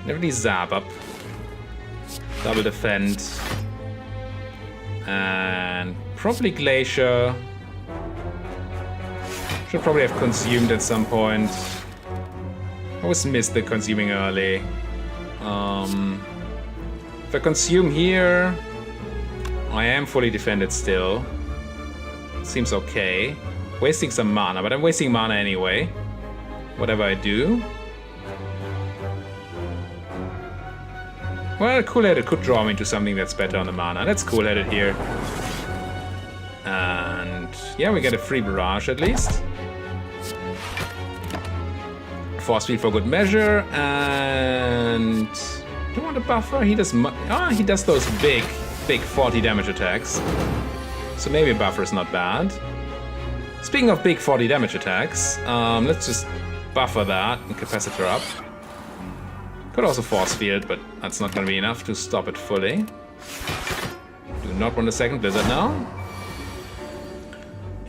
A: Definitely zap up. Double defend. And probably Glacier. Should probably have consumed at some point. I always missed the consuming early. If I consume here, I am fully defended still. Seems okay. Wasting some mana, but I'm wasting mana anyway. Whatever I do. Well, Cool-Headed could draw me into something that's better on the mana. Let's Cool-Headed here. And yeah, we get a free barrage at least. Force Field for good measure, and do you want a buffer? He does he does those big 40 damage attacks. So maybe a buffer is not bad. Speaking of big 40 damage attacks, let's just buffer that and capacitor up. Could also Force Field, but that's not going to be enough to stop it fully. Do not want a second Blizzard now.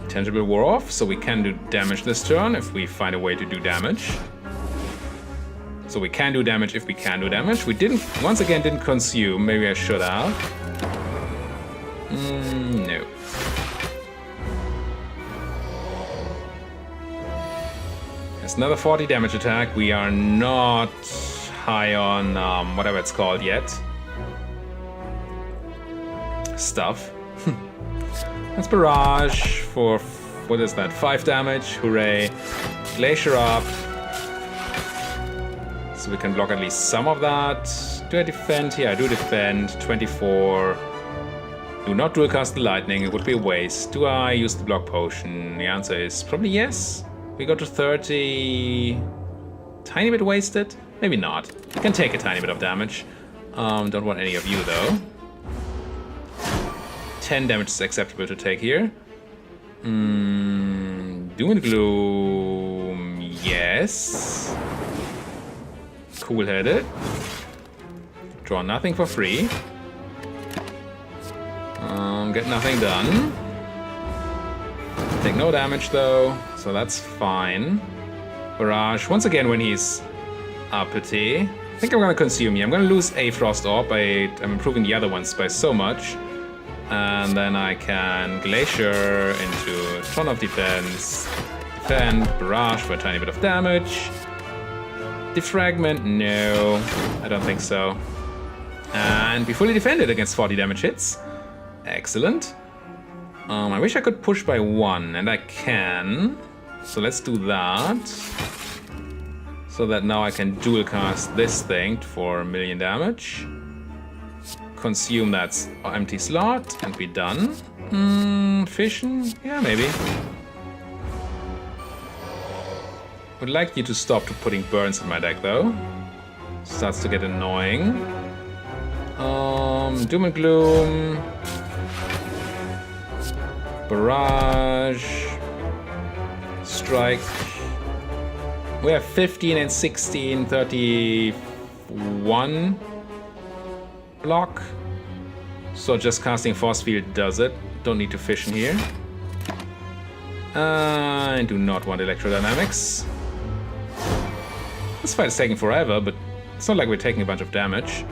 A: Intangible wore off, so we can do damage this turn if we find a way to do damage. So we can do damage if we can do damage. We once again didn't consume. Maybe I should have. No. There's another 40 damage attack. We are not high on whatever it's called yet. Stuff. That's Barrage for, what is that, 5 damage. Hooray. Glacier up. So we can block at least some of that. Do I defend here? I do defend. 24. Do not dual cast the lightning. It would be a waste. Do I use the block potion? The answer is probably yes. We go to 30. Tiny bit wasted? Maybe not. I can take a tiny bit of damage. Don't want any of you though. 10 damage is acceptable to take here. Doom and Gloom. Yes. Cool-Headed. Draw nothing for free. Get nothing done. Take no damage though, so that's fine. Barrage, once again when he's uppity. I think I'm gonna consume you. I'm gonna lose a Frost Orb. I'm improving the other ones by so much. And then I can Glacier into a ton of defense. Defend, Barrage for a tiny bit of damage. Defragment, no, I don't think so. And be fully defended against 40 damage hits. Excellent. I wish I could push by 1, and I can. So let's do that. So that now I can dual cast this thing for 1,000,000 damage. Consume that empty slot and be done. Fission? Yeah, maybe. Would like you to stop putting burns in my deck though. Starts to get annoying. Doom and Gloom. Barrage. Strike. We have 15 and 16, 31 block. So just casting Force Field does it. Don't need to fission here. I do not want Electrodynamics. This fight is taking forever, but it's not like we're taking a bunch of damage.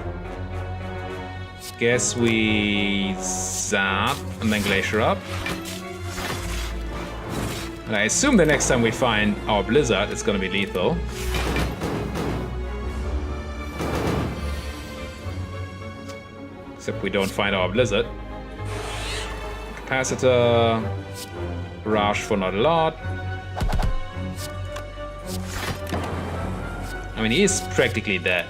A: Guess we zap and then Glacier up. And I assume the next time we find our Blizzard, it's gonna be lethal. Except we don't find our Blizzard. Capacitor. Barrage for not a lot. I mean, he is practically dead.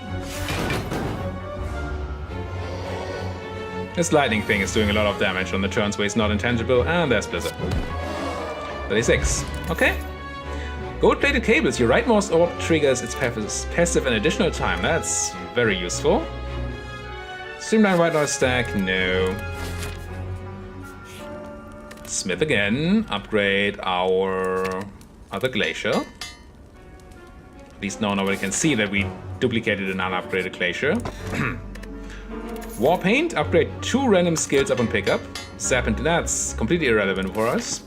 A: This lightning thing is doing a lot of damage on the turns where he's not intangible, and there's Blizzard. 36. Okay. Gold-plated cables. Your rightmost orb triggers its passive an additional time. That's very useful. Streamline white noise stack. No. Smith again. Upgrade our other glacier. At least now nobody can see that we duplicated an unupgraded glacier. War Paint. Upgrade 2 random skills upon pickup. Zap, and that's completely irrelevant for us,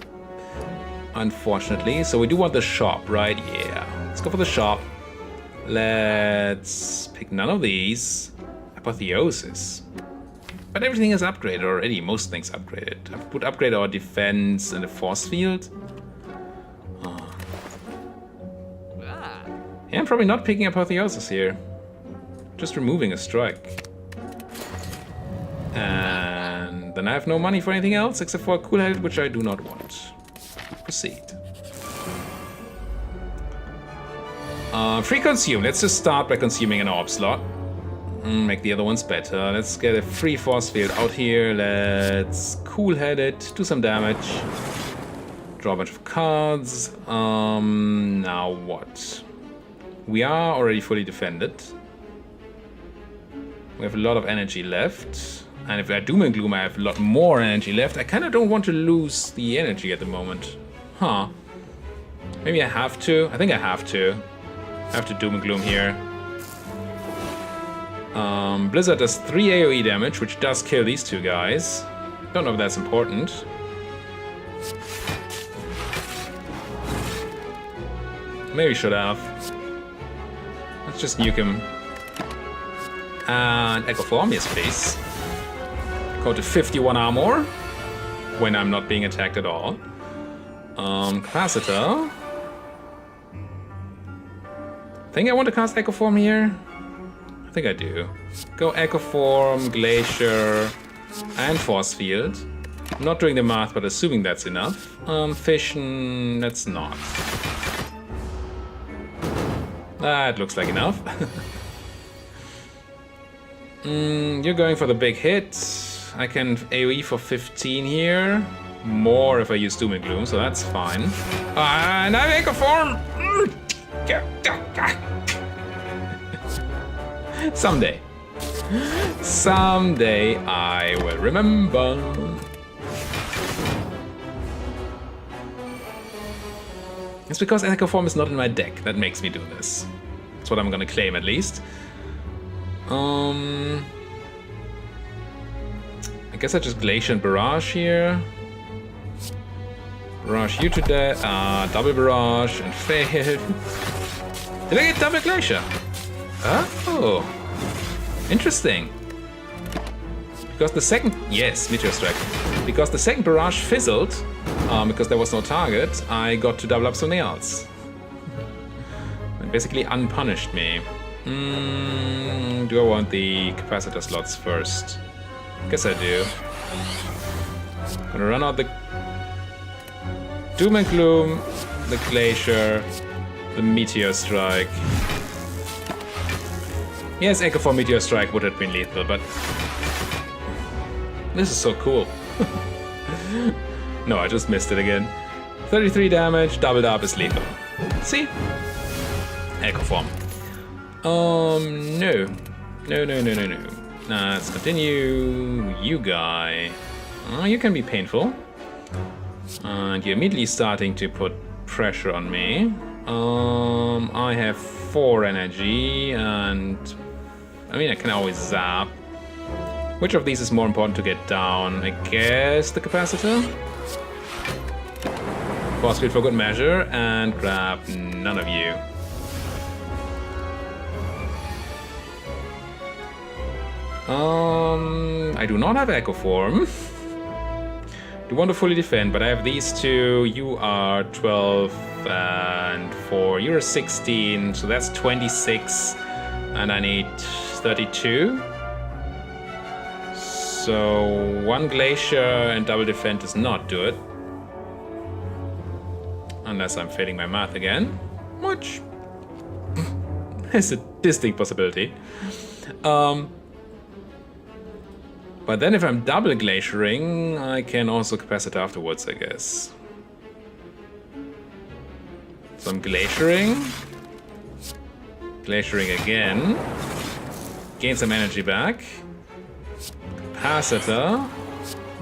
A: unfortunately. So we do want the shop, right? Yeah. Let's go for the shop. Let's pick none of these. Apotheosis. But everything is upgraded already. Most things upgraded. I would upgrade our defense and the force field. Oh. Yeah, I'm probably not picking Apotheosis here. Just removing a strike. And then I have no money for anything else except for a cool-headed, which I do not want. Proceed. Free consume. Let's just start by consuming an orb slot. Make the other ones better. Let's get a free force field out here. Let's cool-head it. Do some damage. Draw a bunch of cards. Now what? We are already fully defended. We have a lot of energy left. And if I Doom and Gloom, I have a lot more energy left. I kind of don't want to lose the energy at the moment. Huh. Maybe I have to. I think I have to. I have to Doom and Gloom here. Blizzard does 3 AoE damage, which does kill these two guys. Don't know if that's important. Maybe should have. Let's just nuke him. And Echo Form, yes please. Go to 51 armor when I'm not being attacked at all. Capacitor. Think I want to cast Echo Form here? I think I do. Go Echo Form, Glacier, and Force Field. I'm not doing the math, but assuming that's enough. Fission, that's not. That looks like enough. You're going for the big hit. I can AoE for 15 here. More if I use Doom and Gloom, so that's fine. And I make a form! Someday. Someday I will remember. It's because Echo Form is not in my deck that makes me do this. That's what I'm gonna claim at least. I guess I just Glacier and Barrage here. Barrage you to death. Double Barrage and fail. Did I get double Glacier? Oh, interesting. Because the second, yes, Meteor Strike. Because the second Barrage fizzled, because there was no target, I got to double up something else. It basically unpunished me. Do I want the capacitor slots first? Guess I do. Gonna run out the Doom and Gloom, the Glacier, the Meteor Strike. Yes, Echo for Meteor Strike would have been lethal, but this is so cool. No, I just missed it again. 33 damage, doubled up is lethal. See? Echo Form. No. No. Let's continue. You guy. Oh, you can be painful. And you're immediately starting to put pressure on me. I have 4 energy, and I mean, I can always zap. Which of these is more important to get down? I guess the capacitor? Force field for good measure, and grab none of you. I do not have Echo Form. Do want to fully defend, but I have these two. You are 12 and 4. You're 16, so that's 26. And I need 32. So 1 Glacier and double defend does not do it. Unless I'm failing my math again, which is a distinct possibility. But then if I'm double glaciering, I can also capacitor afterwards, I guess. So I'm glaciering. Glaciering again. Gain some energy back. Capacitor.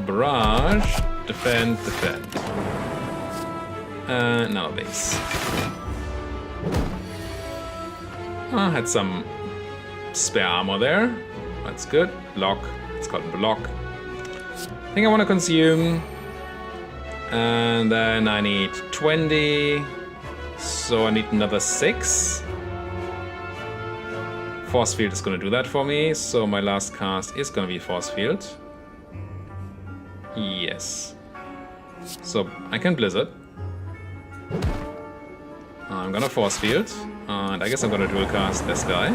A: Barrage. Defend, defend. None of these. I had some spare armor there. That's good. Block. It's called block. I think I want to consume. And then I need 20. So I need another 6. Force field is going to do that for me. So my last cast is going to be force field. Yes. So I can blizzard. I'm gonna force field. And I guess I'm gonna dual cast this guy.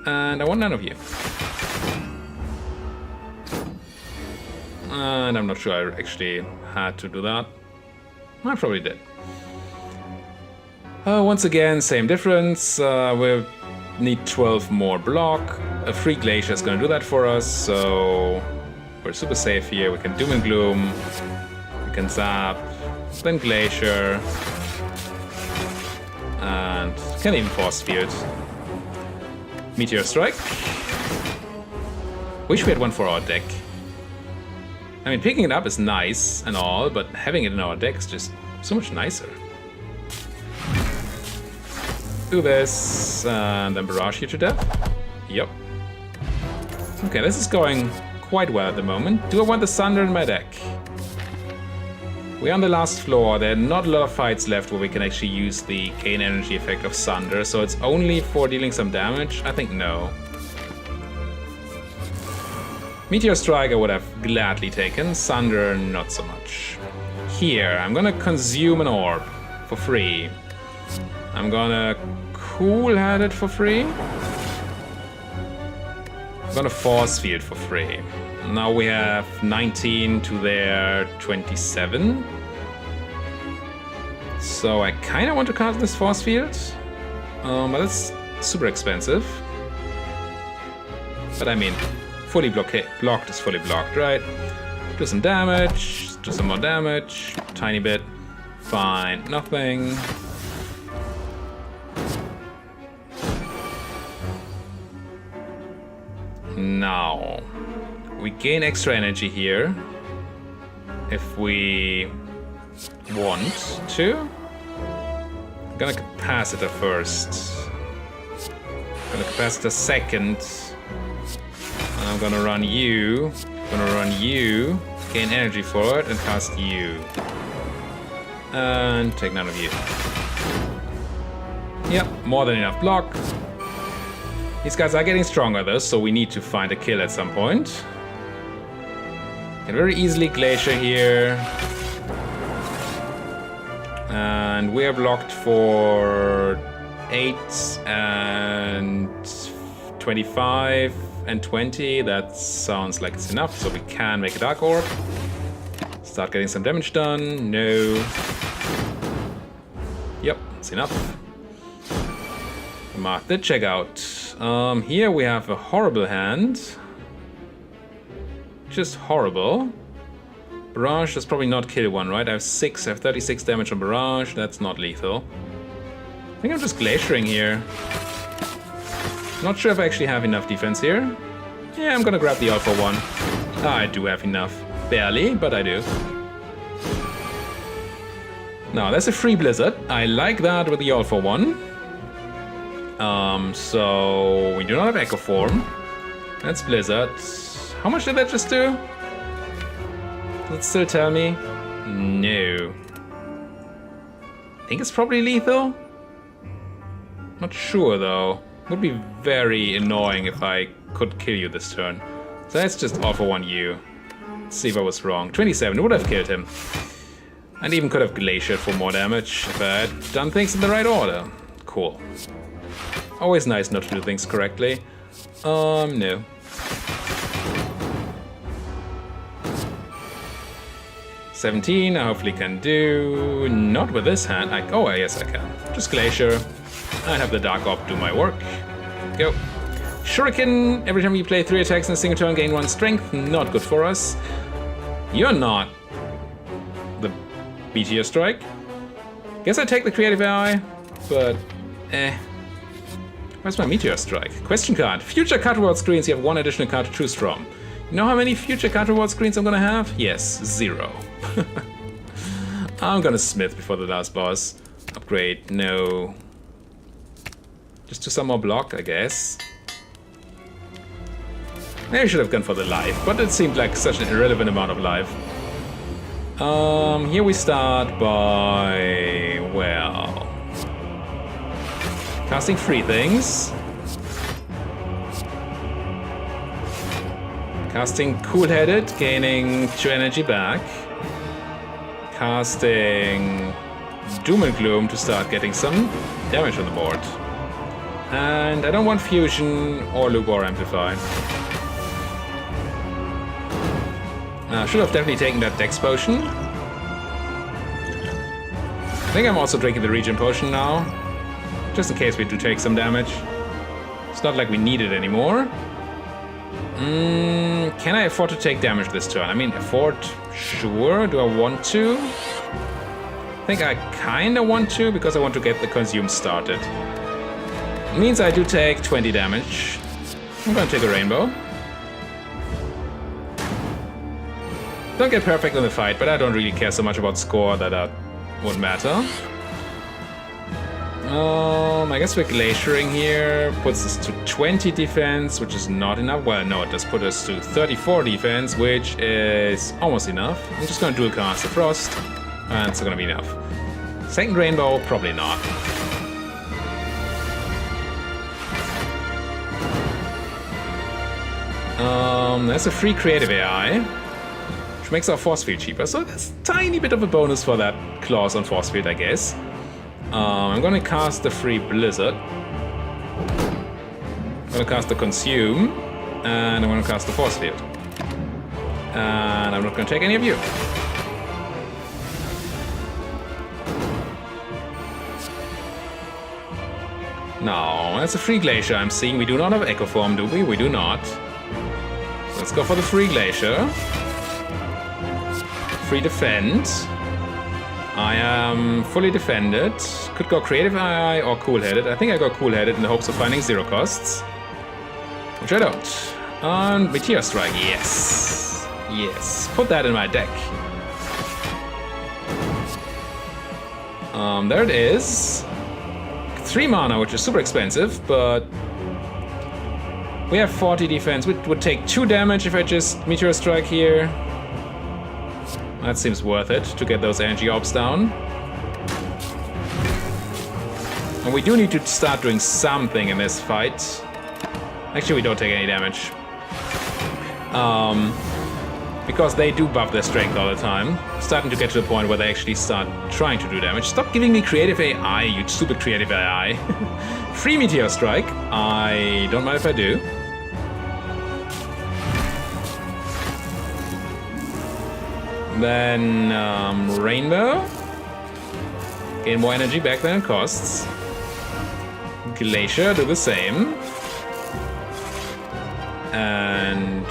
A: And I want none of you. And I'm not sure I actually had to do that. I probably did. Once again, same difference. We need 12 more block. A free glacier is going to do that for us, so we're super safe here. We can doom and gloom. We can zap. Then glacier. And can even force field. Meteor strike. Wish we had one for our deck. I mean, picking it up is nice and all, but having it in our deck is just so much nicer. Do this, and then barrage you to death. Yep. Okay, this is going quite well at the moment. Do I want the Sunder in my deck? We're on the last floor. There are not a lot of fights left where we can actually use the gain energy effect of Sunder, so it's only for dealing some damage? I think no. Meteor Strike I would have gladly taken, Sunder not so much. Here, I'm gonna consume an orb for free. I'm gonna cool-head it for free. I'm gonna force field for free. Now we have 19 to their 27. So I kinda want to cast this force field. But it's super expensive. But I mean, fully blocked is fully blocked, right? Do some damage, do some more damage, tiny bit. Fine, nothing. Now, we gain extra energy here if we want to. I'm gonna capacitor first. I'm gonna capacitor second. And I'm gonna run you. Gain energy for it, and cast you. And take none of you. Yep, more than enough block. These guys are getting stronger though, so we need to find a kill at some point. Can very easily glacier here. And we are blocked for 8 and 25 and 20. That sounds like it's enough, so we can make a Dark Orb. Start getting some damage done. No. Yep, it's enough. Mark the checkout. Here we have a horrible hand. Just horrible. Barrage does probably not kill one, right? I have 36 damage on Barrage. That's not lethal. I think I'm just glaciering here. Not sure if I actually have enough defense here. Yeah, I'm gonna grab the Alpha one. I do have enough. Barely, but I do. Now, there's a free Blizzard. I like that with the All for One. So we do not have Echo Form. That's Blizzard. How much did that just do? Does it still tell me? No. I think it's probably lethal. Not sure though. Would be very annoying if I could kill you this turn. So let's just All for One you. Let's see if I was wrong. 27 would have killed him. And even could have glaciered for more damage if I had done things in the right order. Cool. Always nice not to do things correctly. No. $17, I hopefully can do. Not with this hand. Oh, yes, I can. Just Glacier. I have the Dark Orb do my work. Go. Shuriken. Every time you play 3 attacks in a single turn, gain 1 strength. Not good for us. You're not the Meteor Strike. Guess I take the Creative AI, but Where's my Meteor Strike? Question card. Future card reward screens, you have 1 additional card to choose from. You know how many future card reward screens I'm gonna have? Yes, 0. I'm gonna smith before the last boss. Upgrade, no. Just do some more block, I guess. Maybe I should have gone for the life, but it seemed like such an irrelevant amount of life. Here we start by, well, casting 3 things. Casting Cool-Headed, gaining 2 energy back. Casting Doom and Gloom to start getting some damage on the board. And I don't want Fusion or Lukewarm Amplify. Should have definitely taken that Dex Potion. I think I'm also drinking the Regen Potion now. Just in case we do take some damage. It's not like we need it anymore. Can I afford to take damage this turn? I mean, afford, sure. Do I want to? I think I kinda want to, because I want to get the Consume started. It means I do take 20 damage. I'm gonna take a Rainbow. Don't get perfect in the fight, but I don't really care so much about score that won't matter. I guess we're glaciering here. Puts us to 20 defense, which is not enough. Well, no, it does put us to 34 defense, which is almost enough. I'm just gonna dual cast the Frost, and it's gonna be enough. Second Rainbow, probably not. There's a free Creative AI, which makes our Force Field cheaper, so there's a tiny bit of a bonus for that clause on Force Field, I guess. I'm gonna cast the free Blizzard. I'm gonna cast the Consume, and I'm gonna cast the Force Field. And I'm not gonna take any of you. No, that's a free Glacier I'm seeing. We do not have Echo Form, do we? We do not. Let's go for the free Glacier. Free Defend. I am fully defended. Could go Creative AI or Cool-Headed. I think I go Cool-Headed in the hopes of finding 0 costs. Which I don't. And Meteor Strike, yes. Yes, put that in my deck. There it is. 3 mana, which is super expensive, but we have 40 defense. We would take 2 damage if I just Meteor Strike here. That seems worth it to get those energy orbs down. And we do need to start doing something in this fight. Actually, we don't take any damage. Because they do buff their strength all the time. Starting to get to the point where they actually start trying to do damage. Stop giving me Creative AI, you stupid Creative AI. Free Meteor Strike. I don't mind if I do. Then Rainbow. Gain more energy back than it costs. Glacier, do the same. And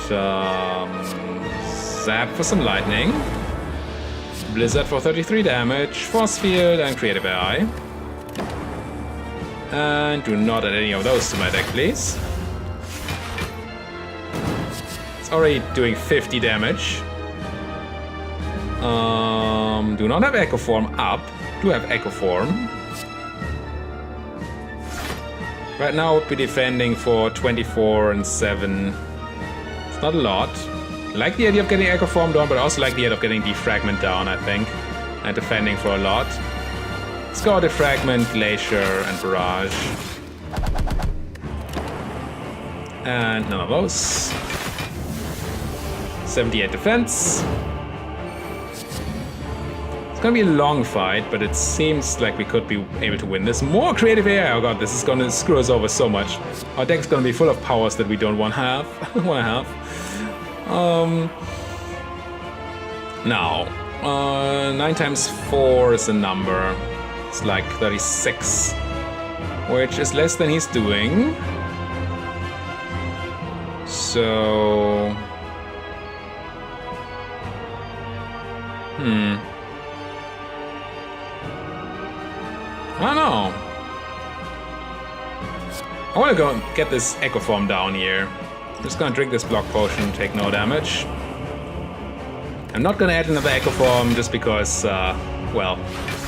A: Zap for some lightning. Blizzard for 33 damage. Force Field and Creative AI. And do not add any of those to my deck, please. It's already doing 50 damage. Do not have Echo Form up. do have Echo Form. Right now I would be defending for 24 and 7. It's not a lot. I like the idea of getting Echo Form down, but I also like the idea of getting Defragment down, I think. And defending for a lot. Let's go Defragment, Glacier, and Barrage. And none of those. 78 defense. It's gonna be a long fight, but it seems like we could be able to win this. More creative AI! Oh god, this is gonna screw us over so much. Our deck's gonna be full of powers that we don't want to have. Now, 9 times 4 is a number. It's like 36, which is less than he's doing. So... I don't know. I want to go and get this Echo Form down here. I'm just gonna drink this block potion, take no damage. I'm not gonna add another Echo Form just because, well,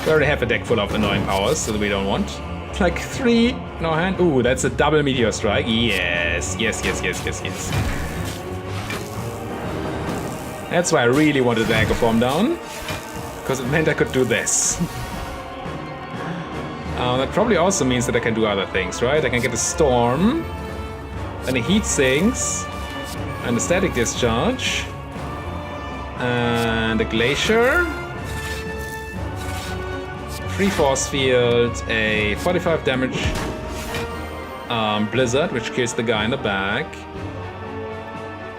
A: we already have a deck full of annoying powers that we don't want. Like 3 in our hand. Ooh, that's a double Meteor Strike. Yes. That's why I really wanted the Echo Form down. Because it meant I could do this. That probably also means that I can do other things, right? I can get a Storm, and a Heat Sinks, and a Static Discharge, and a Glacier, 3 Force Field, a 45 damage Blizzard, which kills the guy in the back,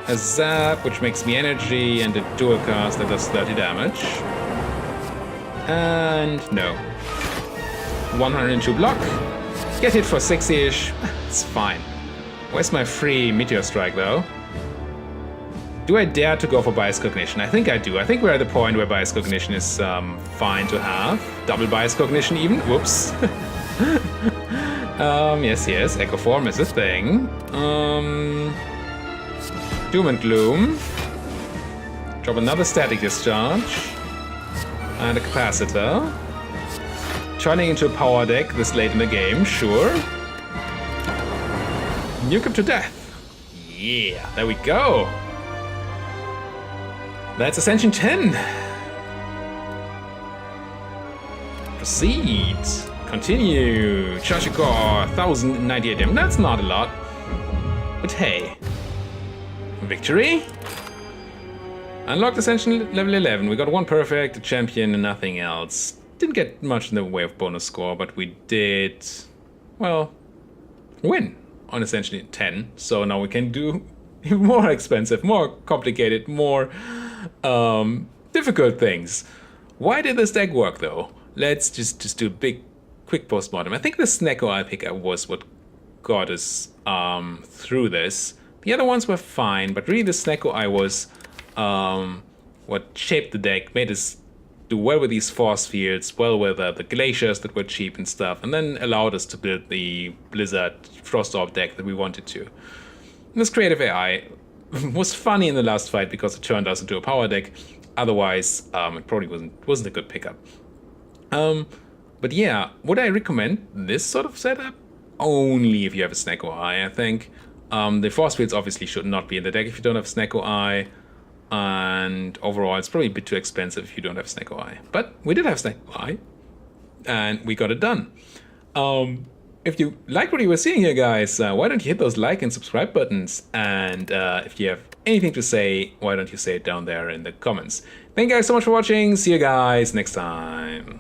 A: a Zap, which makes me energy, and a Dual Cast that does 30 damage. And no. 102 block. Get hit for 60-ish. It's fine. Where's my free Meteor Strike though? Do I dare to go for Bias Cognition? I think I do. I think we're at the point where Bias Cognition is fine to have. Double Bias Cognition even. Whoops. Yes. Echo Form is a thing. Doom and Gloom. Drop another Static Discharge. And a Capacitor. Turning into a power deck this late in the game, sure. Nuke him to death. Yeah, there we go. That's Ascension 10. Proceed. Continue. Charge your core. 1098 damage. That's not a lot. But hey. Victory. Unlocked Ascension level 11. We got 1 perfect, a champion, and nothing else. Didn't get much in the way of bonus score, but we did, well, win on Ascension 10. So now we can do even more expensive, more complicated, more difficult things. Why did this deck work though? Let's just do a quick postmortem. I think the Snecko Eye pickup was what got us through this. The other ones were fine, but really the Snecko Eye was what shaped the deck, made us do well with these force fields, well with the glaciers that were cheap and stuff, and then allowed us to build the Blizzard Frost Orb deck that we wanted to. And this creative AI was funny in the last fight because it turned us into a power deck. Otherwise, it probably wasn't a good pickup. But yeah, would I recommend this sort of setup? Only if you have a Snecko Eye, I think. The force fields obviously should not be in the deck if you don't have Snecko Eye. And overall, it's probably a bit too expensive if you don't have Snecko Eye. But we did have Snecko Eye, and we got it done. If you like what you were seeing here, guys, why don't you hit those like and subscribe buttons? And if you have anything to say, why don't you say it down there in the comments? Thank you guys so much for watching. See you guys next time.